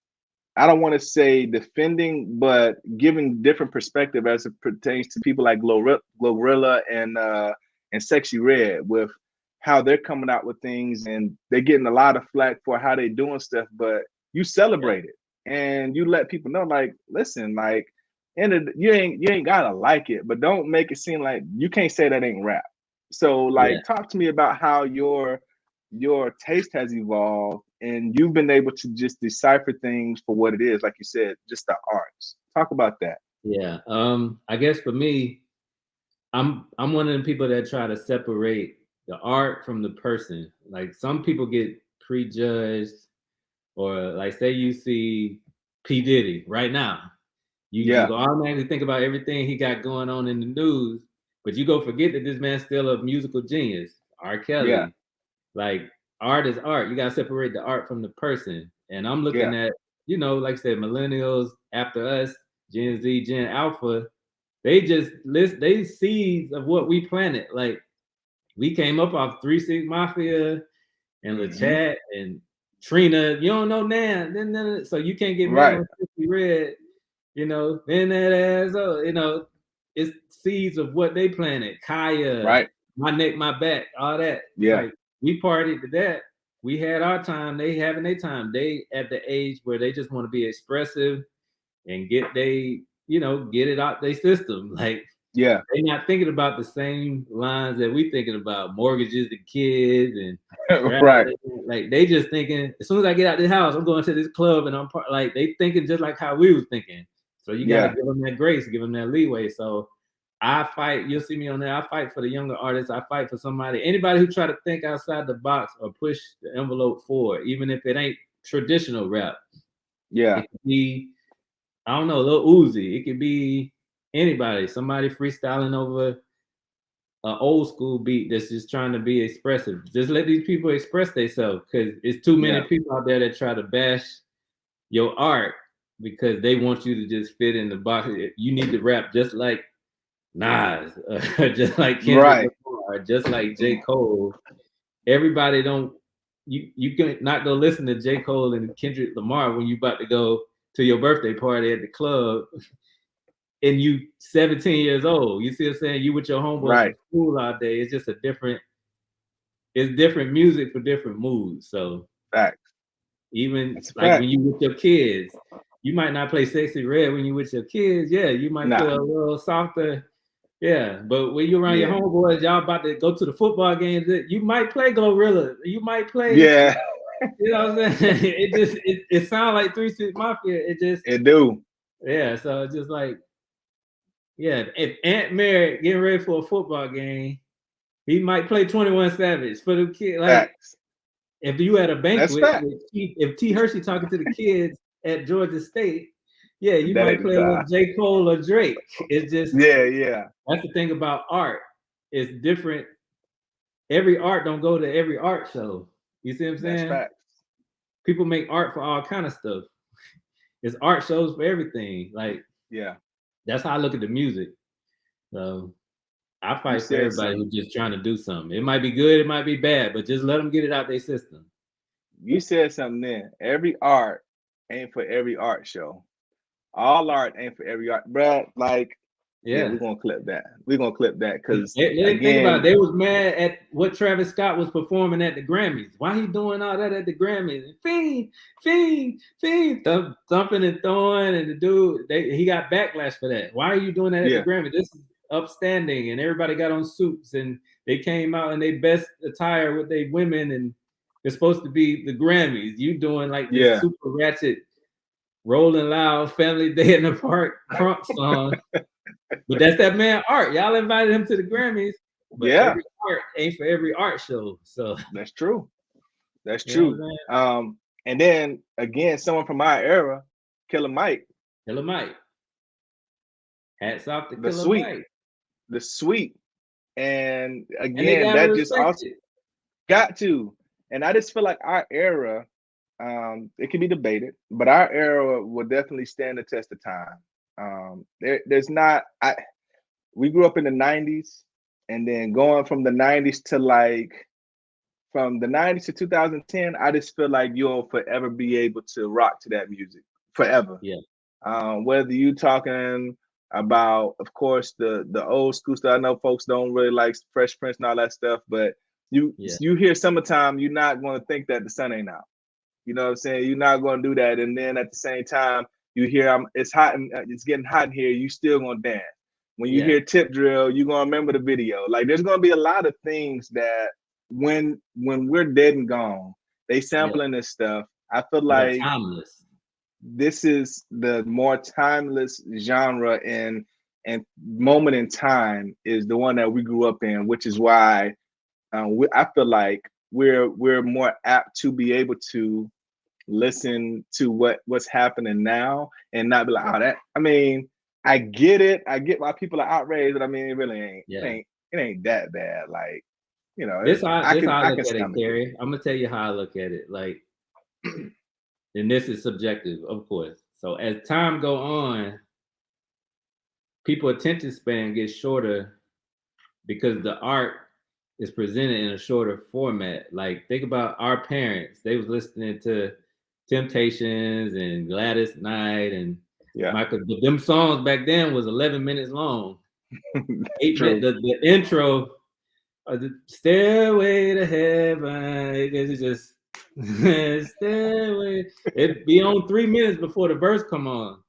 I don't want to say defending, but giving different perspective as it pertains to people like Glorilla and Sexy Red, with how they're coming out with things, and they're getting a lot of flack for how they doing stuff, but you celebrate it and you let people know, like, listen, like, you ain't gotta like it, but don't make it seem like you can't say that ain't rap. So,
Yeah.
like, talk to me about how your taste has evolved and you've been able to just decipher things for what it is, like you said, just the arts. Talk about that.
Yeah. I guess for me, I'm one of the people that try to separate the art from the person. Like, some people get prejudged, or like, say you see P. Diddy right now, you go automatically think about everything he got going on in the news, but you go forget that this man's still a musical genius. R. Kelly.
Yeah.
Like, art is art. You gotta separate the art from the person. And I'm looking
Yeah.
at, like I said, millennials after us, Gen Z, Gen Alpha, they just they seeds of what we planted. Like, we came up off 3 6 Mafia and LeChat and Trina. You don't know now. So you can't get mad
Right.
when 50 Red, then that ass, it's seeds of what they planted. Kaya,
Right.
My Neck, My Back, all that.
Yeah.
It's like, we partied to that. We had our time. They having their time. They at the age where they just want to be expressive and get get it out their system. Like,
Yeah.
they're not thinking about the same lines that we thinking about, mortgages and kids and
Right.
like, they just thinking, as soon as I get out this house, I'm going to this club, and I'm like, they thinking just like how we was thinking. So you got to give them that grace, give them that leeway. So I fight. You'll see me on there. I fight for the younger artists. I fight for anybody who try to think outside the box or push the envelope forward, even if it ain't traditional rap.
Yeah.
It could be, I don't know, Lil Uzi. It could be anybody, somebody freestyling over an old school beat that's just trying to be expressive. Just let these people express themselves, because it's too many people out there that try to bash your art because they want you to just fit in the box. You need to rap just like Nas, just like Kendrick, Lamar, just like J. Cole. Everybody don't, you can not go listen to J. Cole and Kendrick Lamar when you about to go to your birthday party at the club and you 17 years old. You see what I'm saying? You with your homeboys from school all day. It's just it's different music for different moods. So even like when you with your kids, you might not play Sexy Red when you with your kids. Yeah, you might play a little softer. Yeah, but when you around your homeboys, y'all about to go to the football games, you might play Glorilla. You might play.
Yeah.
You know what I'm saying? It sounds like 3 6 Mafia.
It do.
Yeah, so it's just like, yeah, if Aunt Mary getting ready for a football game, he might play 21 Savage for the kid. Like, if you at a banquet, if T. Hershey talking to the kids at Georgia State, yeah, you might play with J. Cole or Drake. It's just, that's the thing about art. It's different. Every art don't go to every art show. You see what I'm saying?
That's facts.
People make art for all kind of stuff. It's art shows for everything. Like, that's how I look at the music. So I fight for everybody who's just trying to do something. It might be good, it might be bad, but just let them get it out their system.
You said something then. Every art ain't for every art show. All art ain't for every art, bro. Like, we're gonna clip that. We're gonna clip that because
think about it. They was mad at what Travis Scott was performing at the Grammys. Why he doing all that at the Grammys? Fiend, thumping and throwing, and the dude, he got backlash for that. Why are you doing that at the Grammys? This is upstanding, and everybody got on suits, and they came out in their best attire with their women, and it's supposed to be the Grammys. You doing like this super ratchet, Rolling Loud, Family Day in the Park crunk song. But that's that man art. Y'all invited him to the Grammys. but every art ain't for every art show. So
that's true. That's
you
true. And then again, someone from our era, Killer Mike.
Killer Mike. Hats off to
The
Killer
Sweet.
Mike.
The Sweet. And again,
and
that just also got to. And I just feel like our era, it can be debated, but our era will definitely stand the test of time. There's not. We grew up in the '90s, and then going from the '90s to from the '90s to 2010, I just feel like you'll forever be able to rock to that music forever.
Yeah.
Whether you talking about, of course, the old school stuff. I know folks don't really like Fresh Prince and all that stuff, but you hear Summertime, you're not going to think that the sun ain't out. You know what I'm saying? You're not going to do that, and then at the same time, you hear it's hot and it's getting hot in here. You still gonna dance. When you hear Tip Drill, you're gonna remember the video. Like there's gonna be a lot of things that when we're dead and gone, they sampling this stuff. I feel like
timeless.
This is the more timeless genre and moment in time is the one that we grew up in, which is why I feel like we're more apt to be able to listen to what's happening now and not be like, oh, that. I mean, I get it. I get why people are outraged, but I mean, it really ain't. It ain't that bad. Like, you know,
this how I look at it, Terry. I'm gonna tell you how I look at it. Like, and this is subjective, of course. So as time go on, people attention span gets shorter because the art is presented in a shorter format. Like, think about our parents. They was listening to Temptations and Gladys Knight and Michael. But them songs back then was 11 minutes long. 8 minutes, the intro, the Stairway to Heaven. It's just Stairway. It'd be on 3 minutes before the verse come on.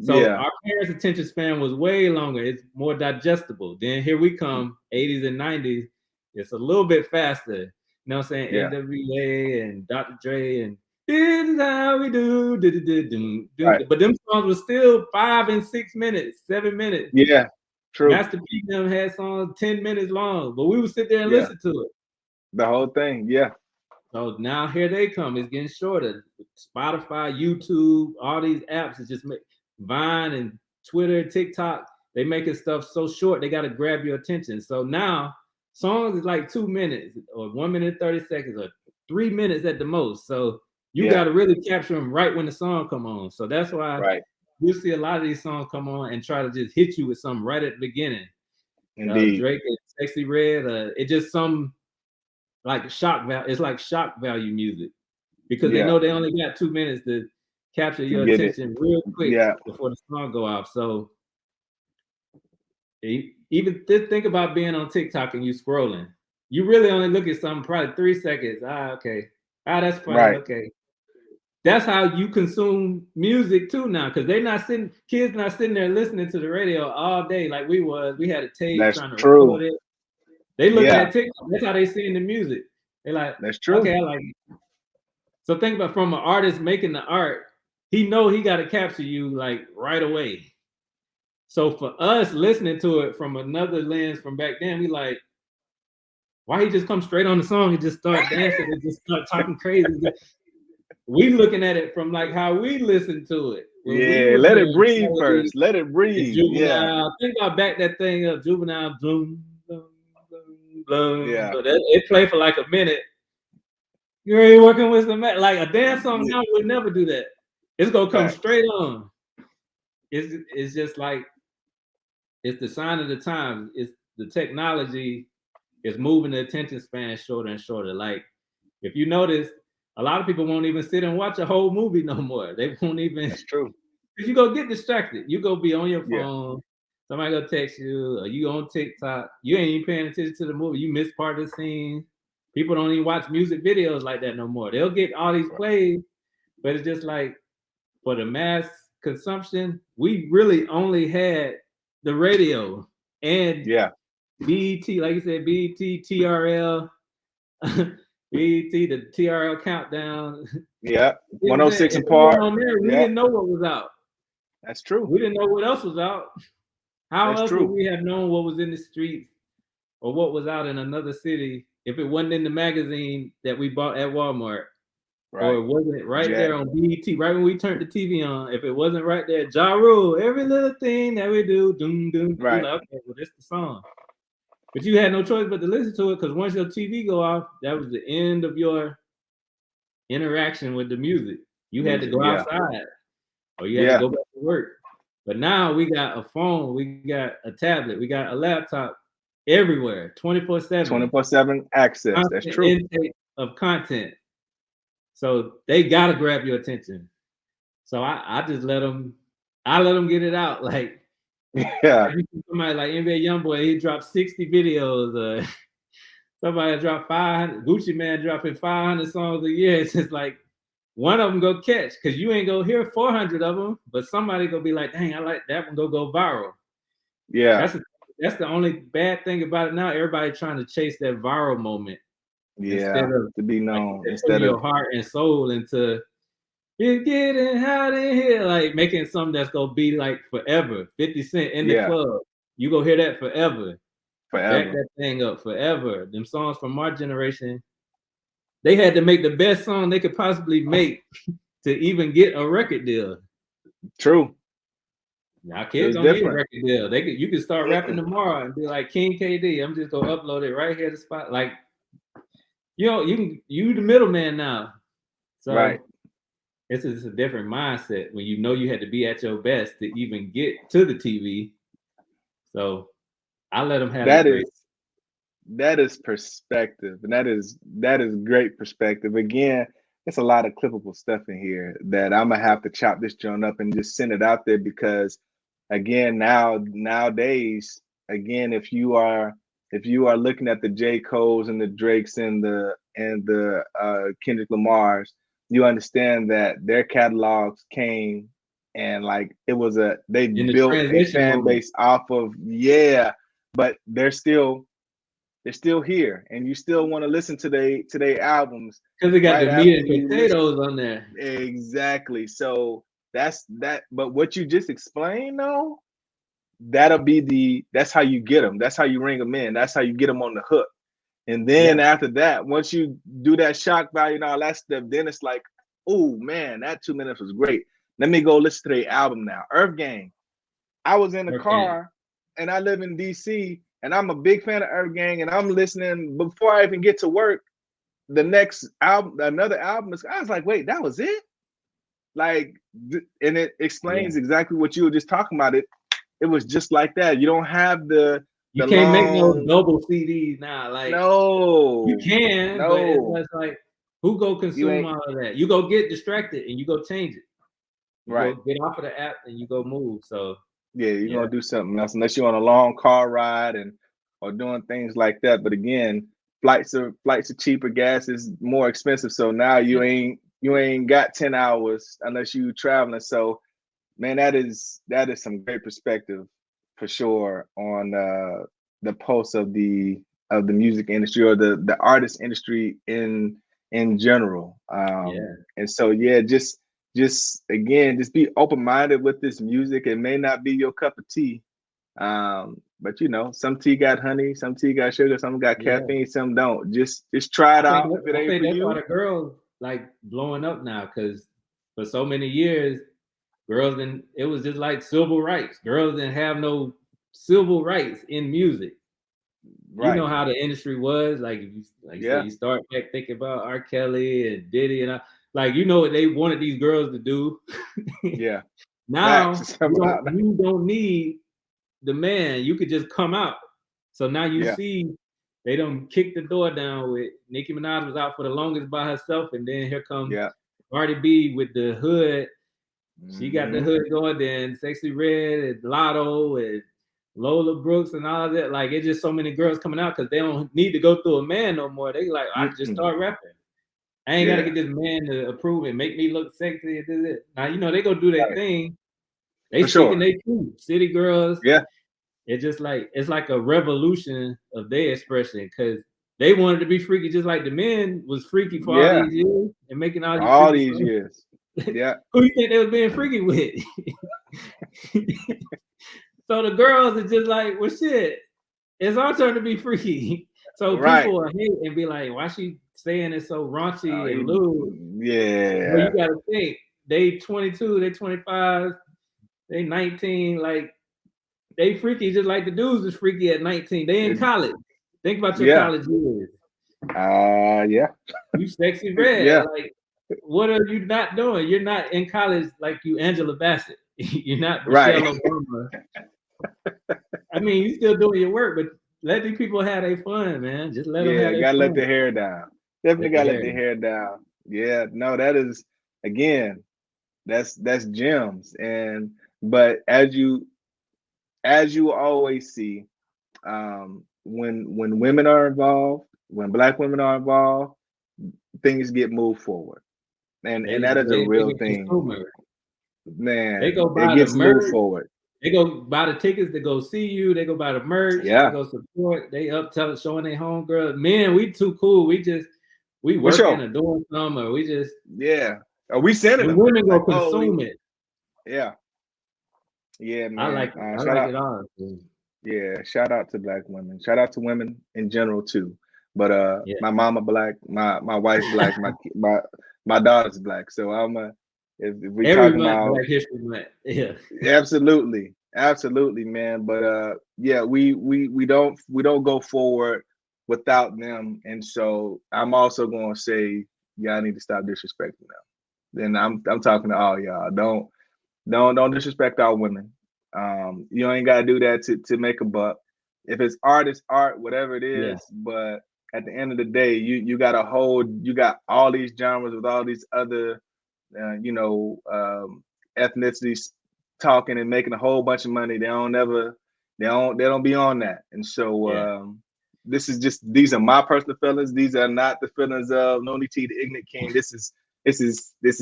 So our parents' attention span was way longer. It's more digestible. Then here we come, 80s and 90s. It's a little bit faster. You know what I'm saying? NWA and Dr. Dre and this is how we do. Right. But them songs were still 5 and 6 minutes, 7 minutes.
Yeah, true.
Master P them had songs 10 minutes long, but we would sit there and listen to it.
The whole thing,
So now here they come. It's getting shorter. Spotify, YouTube, all these apps is just Vine and Twitter, TikTok. They making stuff so short they got to grab your attention. So now songs is like 2 minutes or 1 minute 30 seconds or 3 minutes at the most. So you got to really capture them right when the song come on. So that's why you see a lot of these songs come on and try to just hit you with something right at the beginning.
Indeed.
Drake and Sexy Red, it just some like shock value. It's like shock value music because they know they only got 2 minutes to capture your attention real quick before the song go off. So even think about being on TikTok and you scrolling. You really only look at something probably 3 seconds. Okay. That's fine. Right. Okay. That's how you consume music too now, because kids not sitting there listening to the radio all day like we was. We had a tape trying to record it. They look at TikTok. That's how they seeing the music. They like,
that's true.
Okay, I like it. So think about from an artist making the art, he know he got to capture you like right away. So for us listening to it from another lens from back then, we like, why he just come straight on the song and just start dancing and just start talking crazy? We looking at it from like how we listen to it.
Let it breathe first. Let it breathe.
Think about back that thing up, Juvenile. Boom, boom, boom, boom. So it played for like a minute. You're already working with some like a dance song now would never do that. It's gonna come straight on. It's just like it's the sign of the times. It's the technology is moving the attention span shorter and shorter. Like if you notice, a lot of people won't even sit and watch a whole movie no more. They won't even.
That's true.
Because you go get distracted. You go be on your phone. Somebody go text you, or you on TikTok. You ain't even paying attention to the movie. You miss part of the scene. People don't even watch music videos like that no more. They'll get all these plays, but it's just like for the mass consumption, we really only had the radio and BET, like you said, BET, TRL. BET, the TRL countdown.
106 and Park.
We didn't know what was out.
That's true.
We didn't know what else was out. How else would we have known what was in the streets or what was out in another city, if it wasn't in the magazine that we bought at Walmart, or it wasn't right there on BET, right when we turned the TV on, if it wasn't right there, Ja Rule, every little thing that we do, doom, doom,
right.
like, okay, well, this the song. But you had no choice but to listen to it, because once your TV go off, that was the end of your interaction with the music. You had to go outside, or you had to go back to work. But now we got a phone, we got a tablet, we got a laptop everywhere, 24/7.
24/7 access. That's true.
Intake of content. So they gotta grab your attention. So I just let them get it out. Like, somebody like NBA YoungBoy, he dropped 60 videos. Somebody dropped 500. Gucci Man dropping 500 songs a year. It's just like one of them go catch, because you ain't gonna hear 400 of them, but somebody gonna be like, dang, I like that one. Go viral.
Yeah,
that's the only bad thing about it now. Everybody trying to chase that viral moment.
Instead of to be known,
like,
instead of
your heart and soul into it's getting hot in here, like making something that's gonna be like forever. 50 Cent in the club, you go hear that forever. Back that thing up forever. Them songs from our generation, they had to make the best song they could possibly make to even get a record deal.
True.
Now kids don't need a record deal. You can start rapping tomorrow and be like King KD. I'm just gonna upload it right here to spot. Like, you the middleman now. So
right.
It's a different mindset when you know you had to be at your best to even get to the TV. So I let them have
that is perspective, and that is great perspective. Again, it's a lot of clippable stuff in here that I'm gonna have to chop this joint up and just send it out there, because again, nowadays, again, if you are looking at the J. Coles and the Drakes and the Kendrick Lamars, you understand that their catalogs came and like it was they built a fan base off of but they're still here, and you still want to listen to their albums
because they got the meat and potatoes on there.
Exactly. So that's that. But what you just explained, though, that's how you get them. That's how you ring them in. That's how you get them on the hook. And then after that, once you do that shock value and all that stuff, then it's like, oh man, that 2 minutes was great. Let me go listen to their album now. Earth Gang. I was in the car, and I live in DC, and I'm a big fan of Earth Gang, and I'm listening before I even get to work. The next album, another album, I was like, wait, that was it? Like, and it explains exactly what you were just talking about. It was just like that. You don't have
you can't make no double CDs now. Like,
no,
you can, but it's like, who go consume all of that? You go get distracted and you go change it. You go get off of the app and you go move. So
you're gonna do something else unless you're on a long car ride or doing things like that. But again, flights are cheaper, gas is more expensive. So now you ain't got 10 hours unless you traveling. So man, that is some great perspective for sure on the pulse of the music industry, or the artist industry in general. And so just again, just be open-minded with this music. It may not be your cup of tea, but some tea got honey, some tea got sugar, some got caffeine, some don't. Just try it out. If it ain't for you.
That's why the girls like blowing up now, because for so many years, girls it was just like civil rights. Girls didn't have no civil rights in music. Right. You know how the industry was. Like, you start back thinking about R. Kelly and Diddy and like, what they wanted these girls to do.
Yeah.
Now you don't need the man. You could just come out. So now you see they don't kick the door down with Nicki Minaj was out for the longest by herself, and then here comes Cardi B with the hood. She got the hood going, then Sexy Red and Lotto and Lola Brooks and all of that. Like, it's just so many girls coming out because they don't need to go through a man no more. They like, I just start rapping. I ain't got to get this man to approve and make me look sexy and do it. Now, they go do their thing. They speaking their truth. City girls.
Yeah.
It's just like, it's like a revolution of their expression, because they wanted to be freaky just like the men was freaky for all these years and making all these
years. Yeah.
Who you think they was being freaky with? So the girls are just like, well, shit. It's our turn to be freaky. So
Right.
people will hate and be like, why she saying it so raunchy and lewd?
Yeah.
Well, you gotta think, they 22, they 25, they 19, like they freaky just like the dudes is freaky at 19. They in college. Think about your college years.
Yeah.
You sexy red.
Yeah.
Like, what are you not doing? You're not in college like you Angela Bassett. You're not
Right.
Michelle Obama. I mean, you still doing your work, but let these people have their fun, man. Just let them have their
gotta
fun.
let the hair down. Definitely gotta let the hair down. Yeah, no, that is, again, that's gems. And but as you always see, when women are involved, when Black women are involved, things get moved forward. And that is a real thing.
Consumer.
Man,
they go buy
it gets
the merch,
moved forward.
They go buy the tickets to go see you. They go buy the merch.
Yeah.
They go support. They up showing their homegirl. Man, we too cool. We working or doing something, or we just
Are we sending them?
Women go consume it.
Yeah. Yeah, man.
I like it all.
Yeah, shout out to Black women. Shout out to women in general too. But my mama Black, my wife's Black, my daughter's Black. So I'm if we talking about
Black History Month. Yeah.
Absolutely, man. But yeah, we don't go forward without them. And so I'm also gonna say y'all need to stop disrespecting them. And I'm talking to all y'all. Don't disrespect our women. You ain't gotta do that to make a buck. If it's art, it's art, whatever it is. Yeah. But at the end of the day, you got all these genres with all these other ethnicities talking and making a whole bunch of money. They don't be on that. And so these are my personal feelings. These are not the feelings of Noni T, the Ignant King. This is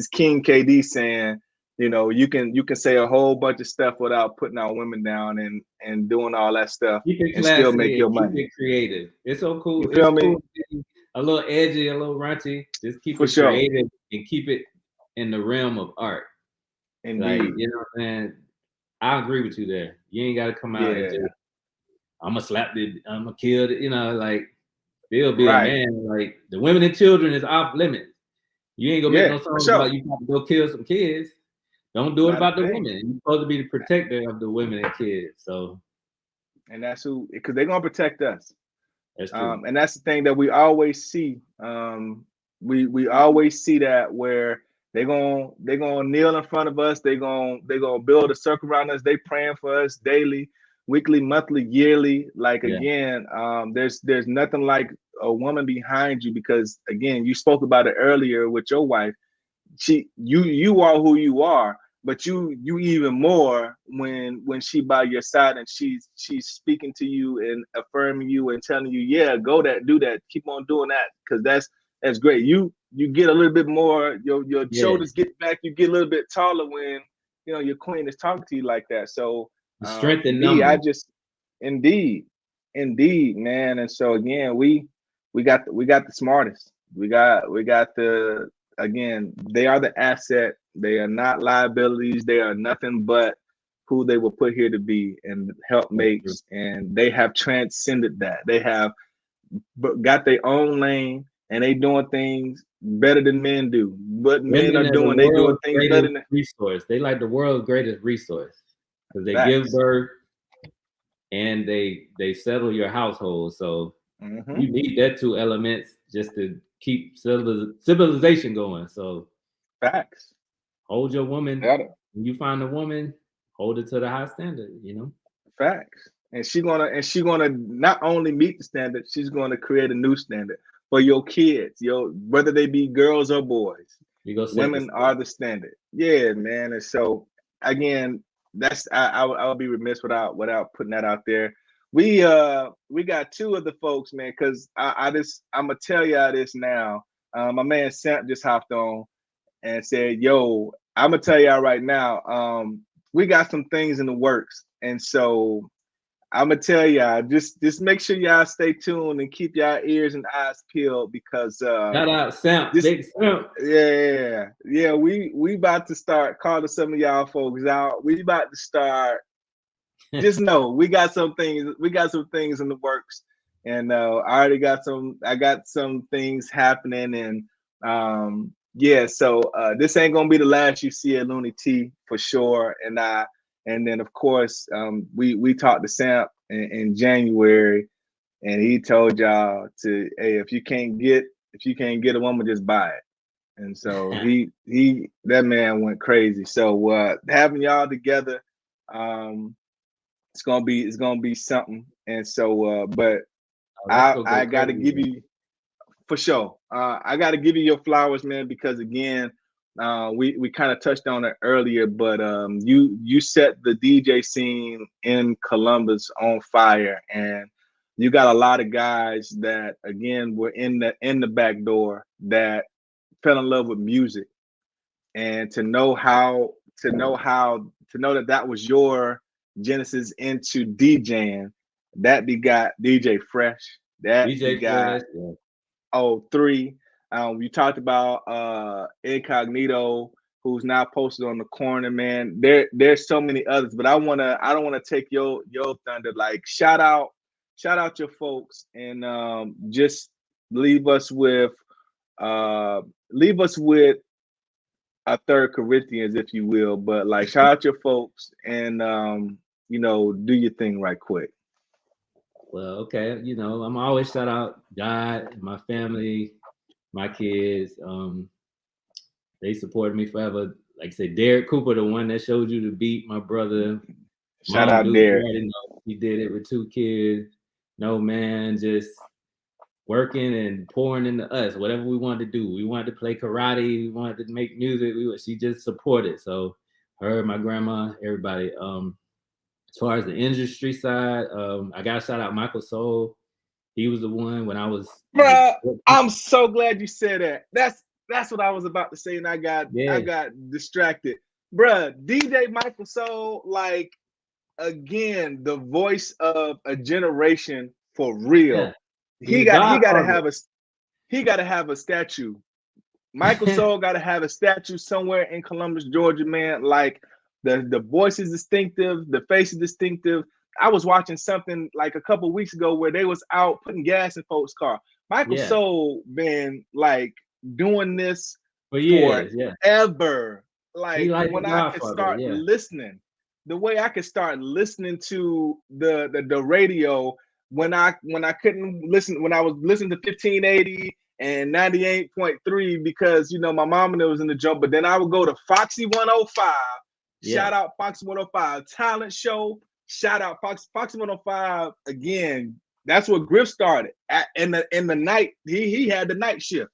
King KD saying, you can say a whole bunch of stuff without putting our women down and doing all that stuff and still make your money.
Keep it creative. It's so cool.
You feel me?
Cool. A little edgy, a little raunchy. Just keep it creative and keep it in the realm of art.
Indeed.
Like, you know what I'm saying? I agree with you there. You ain't got to come out and just, I'm gonna kill it, like, still be a man. Like, the women and children is off limits. You ain't gonna make no songs about you have to go kill some kids. Don't do it about the women. You're supposed to be the protector of the women and kids. So, and
that's because they're gonna protect us.
That's true.
And that's the thing that we always see. We always see that where they're gonna kneel in front of us. They're gonna build a circle around us. They praying for us daily, weekly, monthly, yearly. Like again, there's nothing like a woman behind you, because again, you spoke about it earlier with your wife. You are who you are, but you even more when she by your side and she's speaking to you and affirming you and telling you, go do that, keep on doing that, because that's great. You get a little bit more, your shoulders get back, you get a little bit taller when your queen is talking to you like that. So
strength in numbers.
I just indeed, man. And so again, we got the smartest. We got the, again, they are the asset. They are not liabilities. They are nothing but who they were put here to be and helpmates. And they have transcended that. They have got their own lane, and they doing things better than men do. What men are doing, they doing things better than
resource. They like the world's greatest resource, because they give birth and they settle your household. So you need that two elements just to keep civilization going. So
facts.
Hold your woman. When you find a woman, hold it to the high standard.
Facts. And she's gonna not only meet the standard, she's gonna create a new standard for your kids, whether they be girls or boys. Women are the standard. Yeah, man. And so again, that's I would be remiss without putting that out there. We got two of the folks, man, because I'm gonna tell y'all this now. My man Sam just hopped on and said, "Yo, I'm gonna tell y'all right now. We got some things in the works, and so I'm gonna tell y'all, just make sure y'all stay tuned and keep y'all ears and eyes peeled, because
shout out Sam, big Sam.
Yeah. We about to start calling some of y'all folks out. We about to start just know we got some things. We got some things in the works, and I already got some. I got some things happening, and yeah. So this ain't gonna be the last you see at Looney T for sure. And then of course we talked to Samp in January, and he told y'all to, hey, if you can't get a woman, just buy it. And so he that man went crazy. So having y'all together, it's gonna be something. And so but I gotta give you for sure. I gotta give you your flowers, man, because again, we kind of touched on it earlier, but you set the DJ scene in Columbus on fire, and you got a lot of guys that again were in the back door that fell in love with music, and to know that that was your genesis into DJing. That begot DJ Fresh. That
DJ
begot
Fresh,
three. You talked about Incognito, who's now posted on the corner, man. There's so many others, but I don't wanna take your thunder. Like shout out your folks, and just leave us with a third Corinthians, if you will. But like shout out your folks, and do your thing right quick.
Well, okay, I'm always shout out God, my family, my kids. They supported me forever. Like I said, Derek Cooper, the one that showed you the beat, my brother.
Shout out Derek.
He did it with 2 kids. No, man, just working and pouring into us, whatever we wanted to do. We wanted to play karate. We wanted to make music. She just supported. So her, my grandma, everybody. As far as the industry side, I got to shout out Michael Soul. He was the one when I was.
Bruh, I'm so glad you said that. That's what I was about to say, and I got distracted. Bruh, DJ Michael Soul, like, again, the voice of a generation for real.
Yeah.
He gotta have a statue. Michael Soul gotta have a statue somewhere in Columbus, Georgia, man. Like the voice is distinctive, the face is distinctive. I was watching something like a couple weeks ago where they was out putting gas in folks' car. Michael Soul been like doing this
for years,
forever. Like when I could start listening, the way I could start listening to the radio when I couldn't listen, when I was listening to 1580 and 98.3 because my mom was in the jump, but then I would go to Foxy 105. Shout out Foxy 105 talent show. Shout out Foxy 105 again. That's what Griff started in the night. He had the night shift.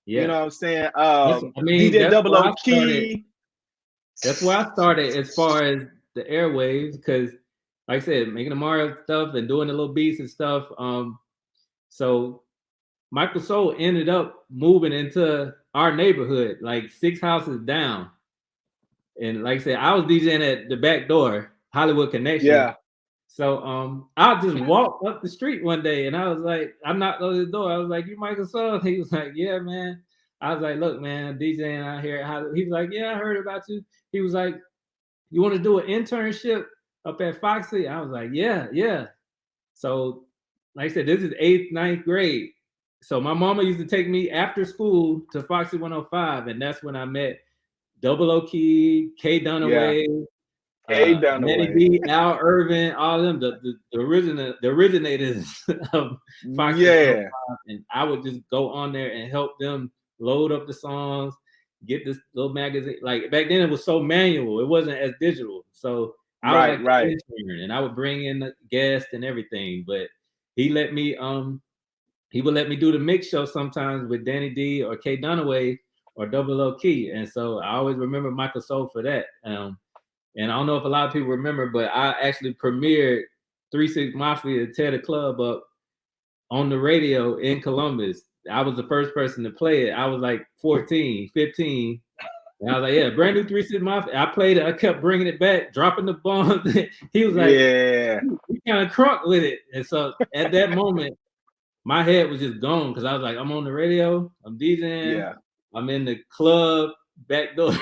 Yeah. You know what I'm saying? DJ Double O Key.
That's where I started as far as the airwaves, because like I said, making the Mario stuff and doing the little beats and stuff. So Michael Soul ended up moving into our neighborhood, like 6 houses down. And like I said, I was DJing at the back door, Hollywood Connection.
Yeah.
So I just walked up the street one day and I was like, I knocked on his door. I was like, "You Michael Soul?" He was like, "Yeah, man." I was like, "Look, man, DJing out here." He was like, "Yeah, I heard about you." He was like, "You want to do an internship up at Foxy?" I was like, yeah. So like I said, this is 8th, 9th grade. So my mama used to take me after school to Foxy 105, and that's when I met Double O Key, K Dunaway, Nettie B, Al Irvin, all of them, the originators of Foxy 105. And I would just go on there and help them load up the songs, get this little magazine. Like back then it was so manual, it wasn't as digital. So I was like intern, and I would bring in the guest and everything. But he would let me do the mix show sometimes with Danny D or K Dunaway or Double O Key. And so I always remember Michael Soul for that. And I don't know if a lot of people remember, but I actually premiered 3 6 Mafia to tear the club up on the radio in Columbus. I was the first person to play it. I was like 14, 15. And I was like, yeah, brand new 3 6 Mafia. I played it. I kept bringing it back, dropping the bombs. He was like, yeah, he kind of crunk with it. And so at that moment, my head was just gone because I was like, I'm on the radio, I'm DJing, I'm in the club back door.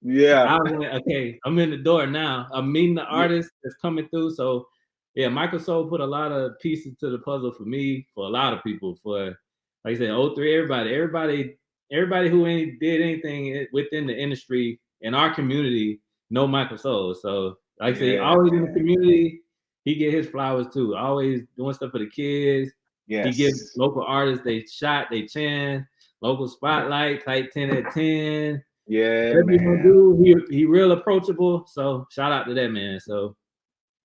Yeah.
I was like, okay, I'm in the door now. I'm meeting the artist that's coming through. So yeah, Michael Soul put a lot of pieces to the puzzle for me, for a lot of people, for like I said, '03, everybody who did anything within the industry in our community know Michael Soul. So like I say, always in the community, he get his flowers too. Always doing stuff for the kids.
Yes.
He gives local artists they shot, they chance, local spotlight, type 10 at 10.
Yeah,
Whatever you gonna
man.
do, he real approachable. So shout out to that man. So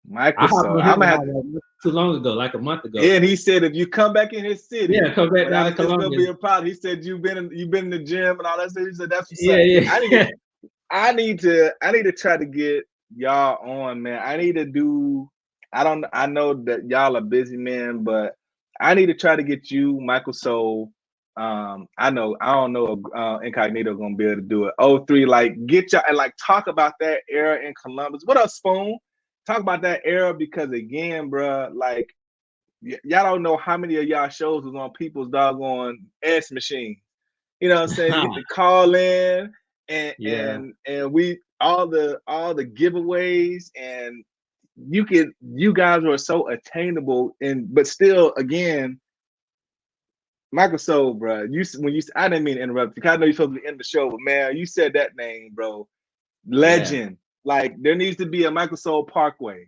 Michael
I hopped
Soul.
on
I'm
him
gonna
about
have
like too long ago, like a month ago.
and he said if you come back in his city,
Yeah, come back down to
it's gonna
Columbus.
be a problem. He said you've been in the gym and all that stuff. He said that's what's
Yeah,
up.
yeah.
I need to try to get y'all on, man. I need to do. I know that y'all are busy, man, but I need to try to get you, Michael Soul. I don't know if Incognito gonna be able to do it. '03, like get y'all and like talk about that era in Columbus. What up, Spoon? Talk about that era because again, bro, like y'all don't know how many of y'all shows was on people's doggone S machine. You know what I'm saying? You get to call in and we all the giveaways and you guys were so attainable and but still again Michael Soul, bro. I didn't mean to interrupt you. I know you're supposed to be in the show, but man, you said that name, bro. Legend. Like there needs to be a Michael Soul Parkway,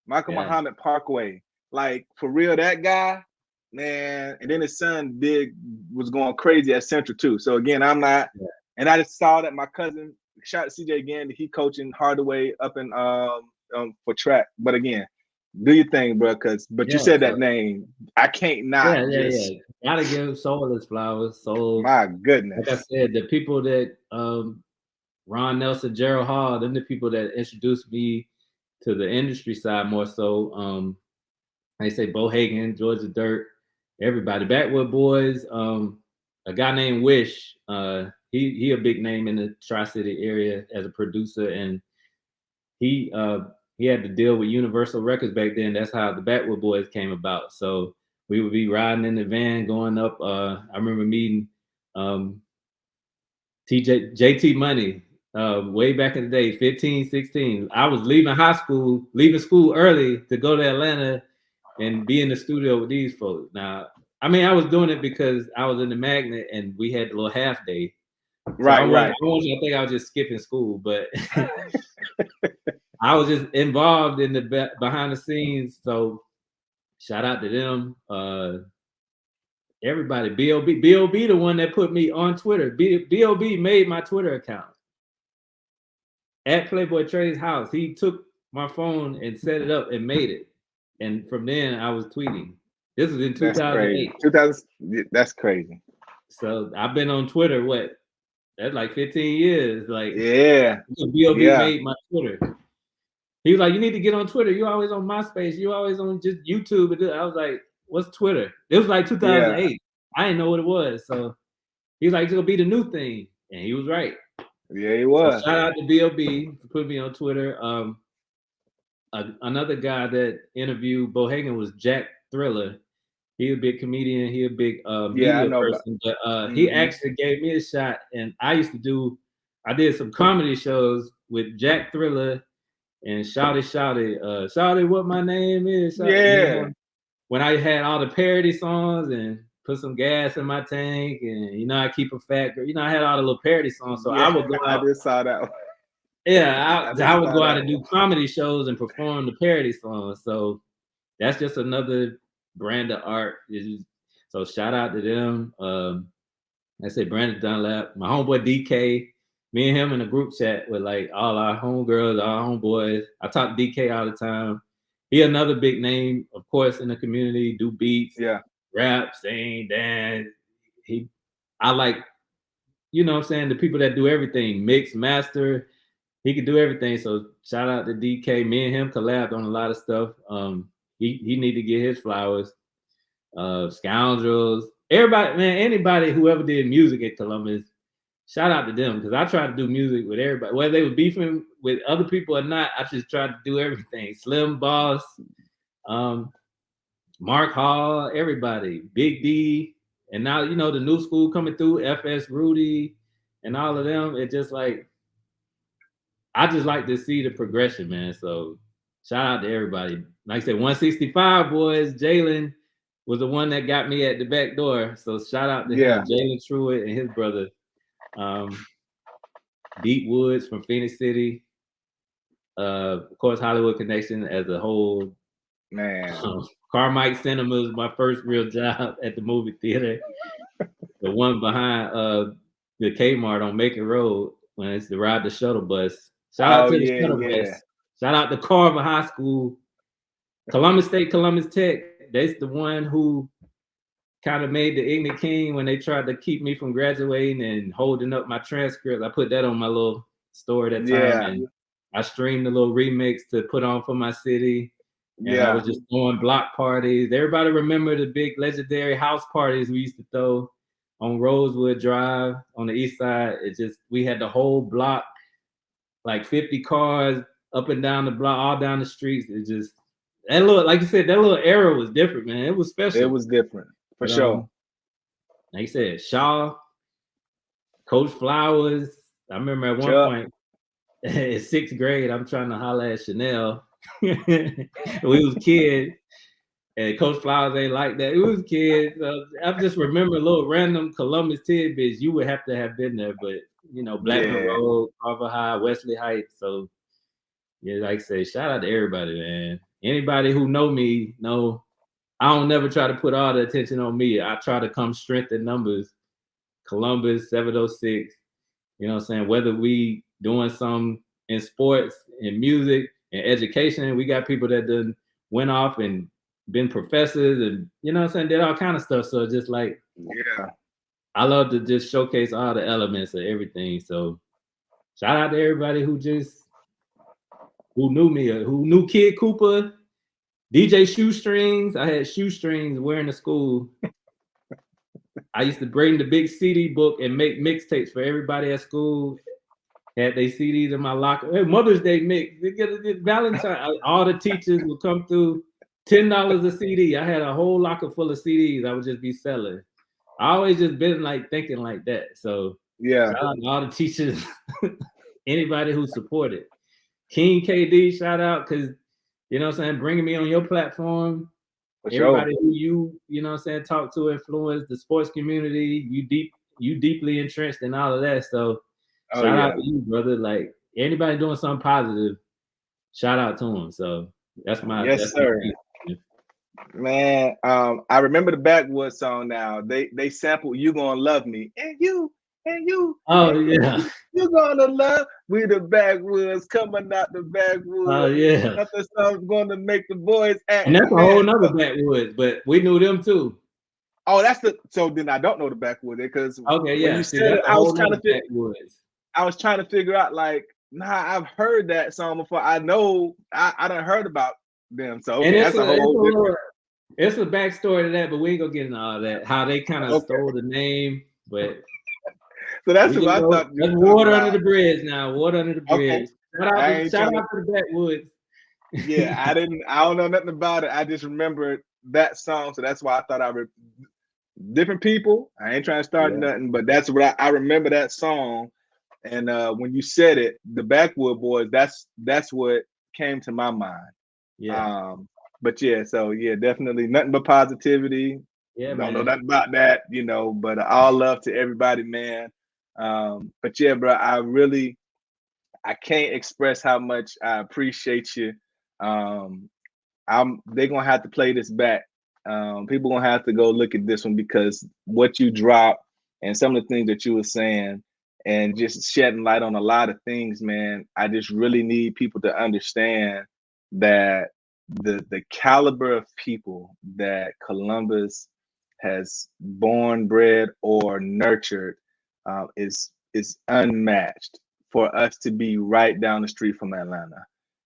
Michael Muhammad Parkway. Like for real, that guy, man. And then his son was going crazy at Central too. So again, I'm not. And I just saw that my cousin, shout out to CJ again, he coaching Hardaway up in for track. But again, do your thing, bro. But you said that name, I can't not.
Gotta give Soul his flowers. Soul.
My goodness.
Like I said, the people that Ron Nelson, Gerald Hall, them the people that introduced me to the industry side more so. They say Bo Hagan, Georgia Dirt, everybody, Backwood Boys. A guy named Wish. He a big name in the Tri-City area as a producer, and he had to deal with Universal Records back then. That's how the Backwood Boys came about. So we would be riding in the van going up. I remember meeting JT Money way back in the day, 15, 16. I was leaving school early to go to Atlanta and be in the studio with these folks. Now, I mean, I was doing it because I was in the Magnet and we had a little half day. So I want you to think I was just skipping school, but I was just involved in the behind the scenes. So shout out to them. Everybody, B.O.B. the one that put me on Twitter. B.O.B. made my Twitter account. At Playboy Trey's house, he took my phone and set it up and made it. And from then, I was tweeting. This was in 2008.
That's crazy.
So I've been on Twitter, that's like 15 years. Like,
B.O.B.
made my Twitter. He was like, you need to get on Twitter. You always on MySpace. You always on just YouTube. I was like, what's Twitter? It was like 2008. Yeah. I didn't know what it was. So he was like, it's going to be the new thing. And he was right.
Yeah, he was.
So shout out to B.O.B. for putting me on Twitter. Another guy that interviewed Bo Hagan was Jack Thriller. He a big comedian. He a big media person. But he actually gave me a shot. And I did some comedy shows with Jack Thriller and Shouty, what my name is. Shouty, when I had all the parody songs and put some gas in my tank, and I keep a fat girl. I had all the little parody songs, so I would go out.
I just saw that one.
Yeah, I would go out and do comedy shows and perform the parody songs. So that's just another brand of art. So shout out to them. I say Brandon Dunlap, my homeboy DK. Me and him in a group chat with like all our homegirls, our homeboys. I talk to DK all the time. He another big name, of course, in the community. Do beats, rap, sing, dance. I like, what I'm saying, the people that do everything, mix, master. He could do everything. So shout out to DK. Me and him collabed on a lot of stuff. He need to get his flowers. Scoundrels, everybody, man, anybody who ever did music at Columbus. Shout out to them because I tried to do music with everybody. Whether they were beefing with other people or not, I just tried to do everything. Slim Boss, Mark Hall, everybody, Big D, and now the new school coming through, FS Rudy, and all of them. It's just like I just like to see the progression, man. So shout out to everybody. Like I said, 165 boys. Jalen was the one that got me at the back door. So shout out to him, Jalen Truitt and his brother, Deep Woods from Phoenix City. Of course, Hollywood Connection as a whole.
Man,
Carmike Cinema was my first real job at the movie theater. The one behind the Kmart on Macon Road when it's to ride the shuttle bus. Shout out to the shuttle bus. Shout out to Carver High School, Columbus State, Columbus Tech. That's the one who kind of made the Ignant King when they tried to keep me from graduating and holding up my transcript. I put that on my little story that time, and I streamed a little remix to put on for my city. And I was just throwing block parties. Everybody remember the big legendary house parties we used to throw on Rosewood Drive on the east side. It just, we had the whole block, like 50 cars up and down the block, all down the streets. It just, that little, like you said, that little era was different, man. It was special.
It was different, for sure.
Like you said, Shaw, Coach Flowers. I remember at one point in 6th grade, I'm trying to holler at Chanel. We was kids. And Coach Flowers ain't like that. It was kids. I just remember little random Columbus tidbits. You would have to have been there, but you know, Blackman Road, Carver High, Wesley Heights. So yeah, like I say, shout out to everybody, man. Anybody who know me know I don't never try to put all the attention on me. I try to come strength in numbers. Columbus 706. You know what I'm saying? Whether we doing some in sports, in music, in education, we got people that done went off and been professors and, you know what I'm saying, did all kind of stuff. So just like, I love to just showcase all the elements of everything. So shout out to everybody who knew me, who knew Kid Cooper, DJ Shoestrings. I had Shoestrings wearing to school. I used to bring the big CD book and make mixtapes for everybody at school. Had they CDs in my locker. Hey, Mother's Day mix. They get Valentine. All the teachers would come through. $10 a CD. I had a whole locker full of CDs. I would just be selling. I always just been like thinking like that. So shout out to all the teachers, anybody who supported. King KD, shout out, because you know what I'm saying, bringing me on your platform. Everybody who you know what I'm saying, talk to, influence the sports community. You deeply entrenched in all of that. So shout out to you, brother. Like anybody doing something positive, shout out to them. So that's my
sir. Man, I remember the Backwoods song now. They sampled "You Gonna Love Me" and you.
Oh yeah.
You gonna love we the Backwoods coming out the Backwoods.
Oh yeah.
Nothing song's gonna make the boys act.
And that's a whole nother Backwoods, but we knew them too.
Oh, so then I don't know the Backwoods because
when you said it, I was trying to
figure out like, I've heard that song before. I know I done heard about them. So that's a whole different.
It's a backstory to that, but we ain't gonna get into all that. How they kind of stole the name, but
so that's what I thought.
That's water under the bridge now. Water under the bridge. Okay. Shout out to the Backwoods.
Yeah, I don't know nothing about it. I just remember that song, so that's why I thought different people. I ain't trying to start nothing, but that's what I remember that song. And when you said it, the Backwood Boys, that's what came to my mind.
Yeah.
But definitely nothing but positivity.
Yeah,
don't know nothing about that, but all love to everybody, man. But yeah, bro, I can't express how much I appreciate you. They're gonna have to play this back. People gonna have to go look at this one because what you dropped and some of the things that you were saying and just shedding light on a lot of things, man. I just really need people to understand that the caliber of people that Columbus has born, bred, or nurtured is unmatched. For us to be right down the street from Atlanta,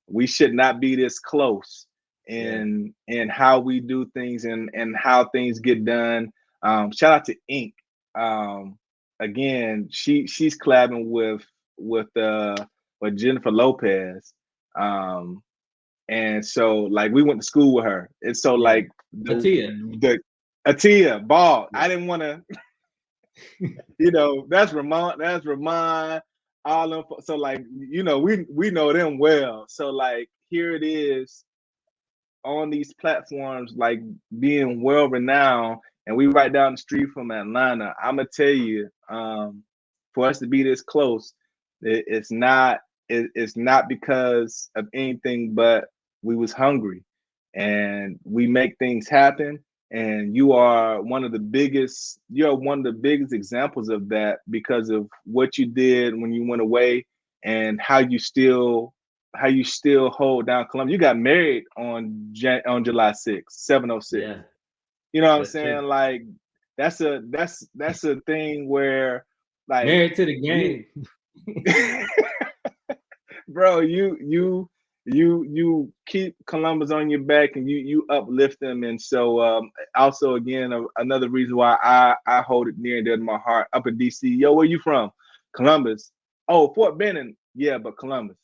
we should not be this close in how we do things and how things get done. Shout out to Ink. Again, she's collabing with Jennifer Lopez. And so like we went to school with her. And so like Atia Ball. I didn't want to, that's Ramon. all them. So like, you know, we know them well. So like, here it is on these platforms, like being well renowned, and we right down the street from Atlanta. I'm gonna tell you, for us to be this close, it's not it's not because of anything, but we was hungry, and we make things happen. And you are one of the biggest. You're one of the biggest examples of that because of what you did when you went away, and how you still hold down Columbus. You got married on July 6th, 706.
Yeah,
You know what I'm
that's
saying?
true.
Like that's a thing where like
Married to the
we
game.
bro, you keep Columbus on your back, and you uplift them. And so also again another reason why I hold it near and dear to my heart. Up in DC. Yo, where you from? Columbus. Oh, Fort Benning. Yeah, but Columbus.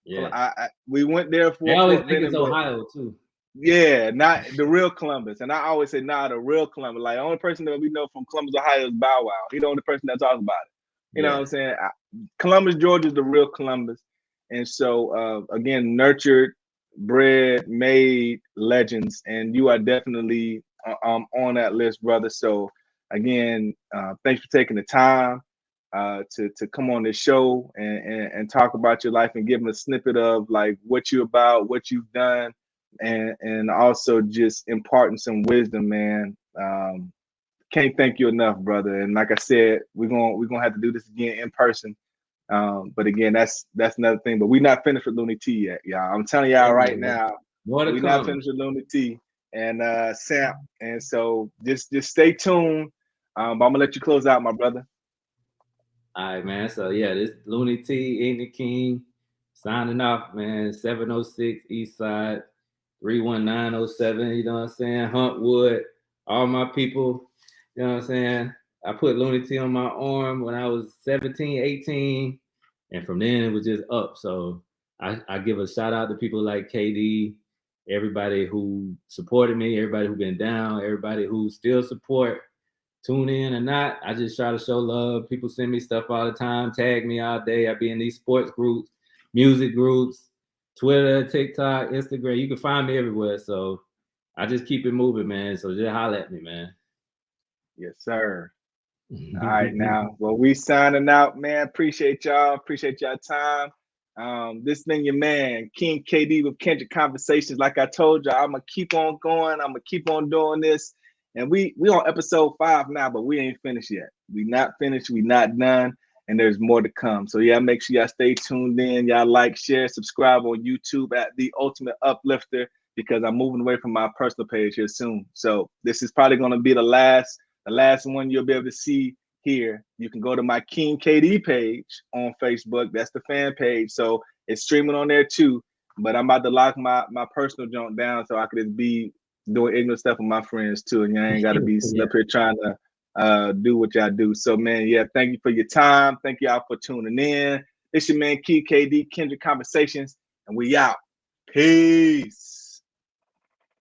Yeah.
We went there
They
for
always
Fort
think it's
Benning, but
Ohio too.
yeah, not the real Columbus. And I always say, nah, the real Columbus. Like, the only person that we know from Columbus, Ohio is Bow Wow. He's the only person that talks about it. You know what
Yeah.
I'm saying? Columbus, Georgia is the real Columbus. And so, again, nurtured, bred, made legends. And you are definitely on that list, brother. So, again, thanks for taking the time to come on this show and talk about your life and give them a snippet of like what you're about, what you've done, and also just imparting some wisdom, man. Can't thank you enough, brother. And like I said, we're gonna have to do this again in person. But again, that's another thing. But we're not finished with Looney T yet, y'all. I'm telling y'all right now,
More to
we're not
come.
finished with Looney T and Sam. And so just stay tuned. I'm gonna let you close out, my brother.
All right, man. So yeah, this Looney T, Ignant King, signing off, man. 706 East Side, 31907. You know what I'm saying? Huntwood, all my people. You know what I'm saying? I put Looney T on my arm when I was 17, 18, and from then it was just up. So I give a shout out to people like KD, everybody who supported me, everybody who been down, everybody who still support. Tune in or not, I just try to show love. People send me stuff all the time, tag me all day. I be in these sports groups, music groups, Twitter, TikTok, Instagram. You can find me everywhere. So I just keep it moving, man. So just holler at me, man.
Yes, sir. All right, now. Well, we signing out, man. Appreciate y'all. Appreciate y'all time. This thing, your man, King KD with Kendrick Conversations. Like I told you, I'm gonna keep on going. I'm gonna keep on doing this. And we on episode 5 now, but we ain't finished yet. We not finished. We not done. And there's more to come. So yeah, make sure y'all stay tuned in. Y'all like, share, subscribe on YouTube at The Ultimate Uplifter, because I'm moving away from my personal page here soon. So this is probably gonna be the last one you'll be able to see here. You can go to my King KD page on Facebook. That's the fan page. So it's streaming on there too. But I'm about to lock my personal junk down so I could just be doing ignorant stuff with my friends too. And I ain't got to be sitting up here trying to do what y'all do. So, man, yeah, thank you for your time. Thank y'all for tuning in. It's your man, KD, Kindred Conversations, and we out. Peace.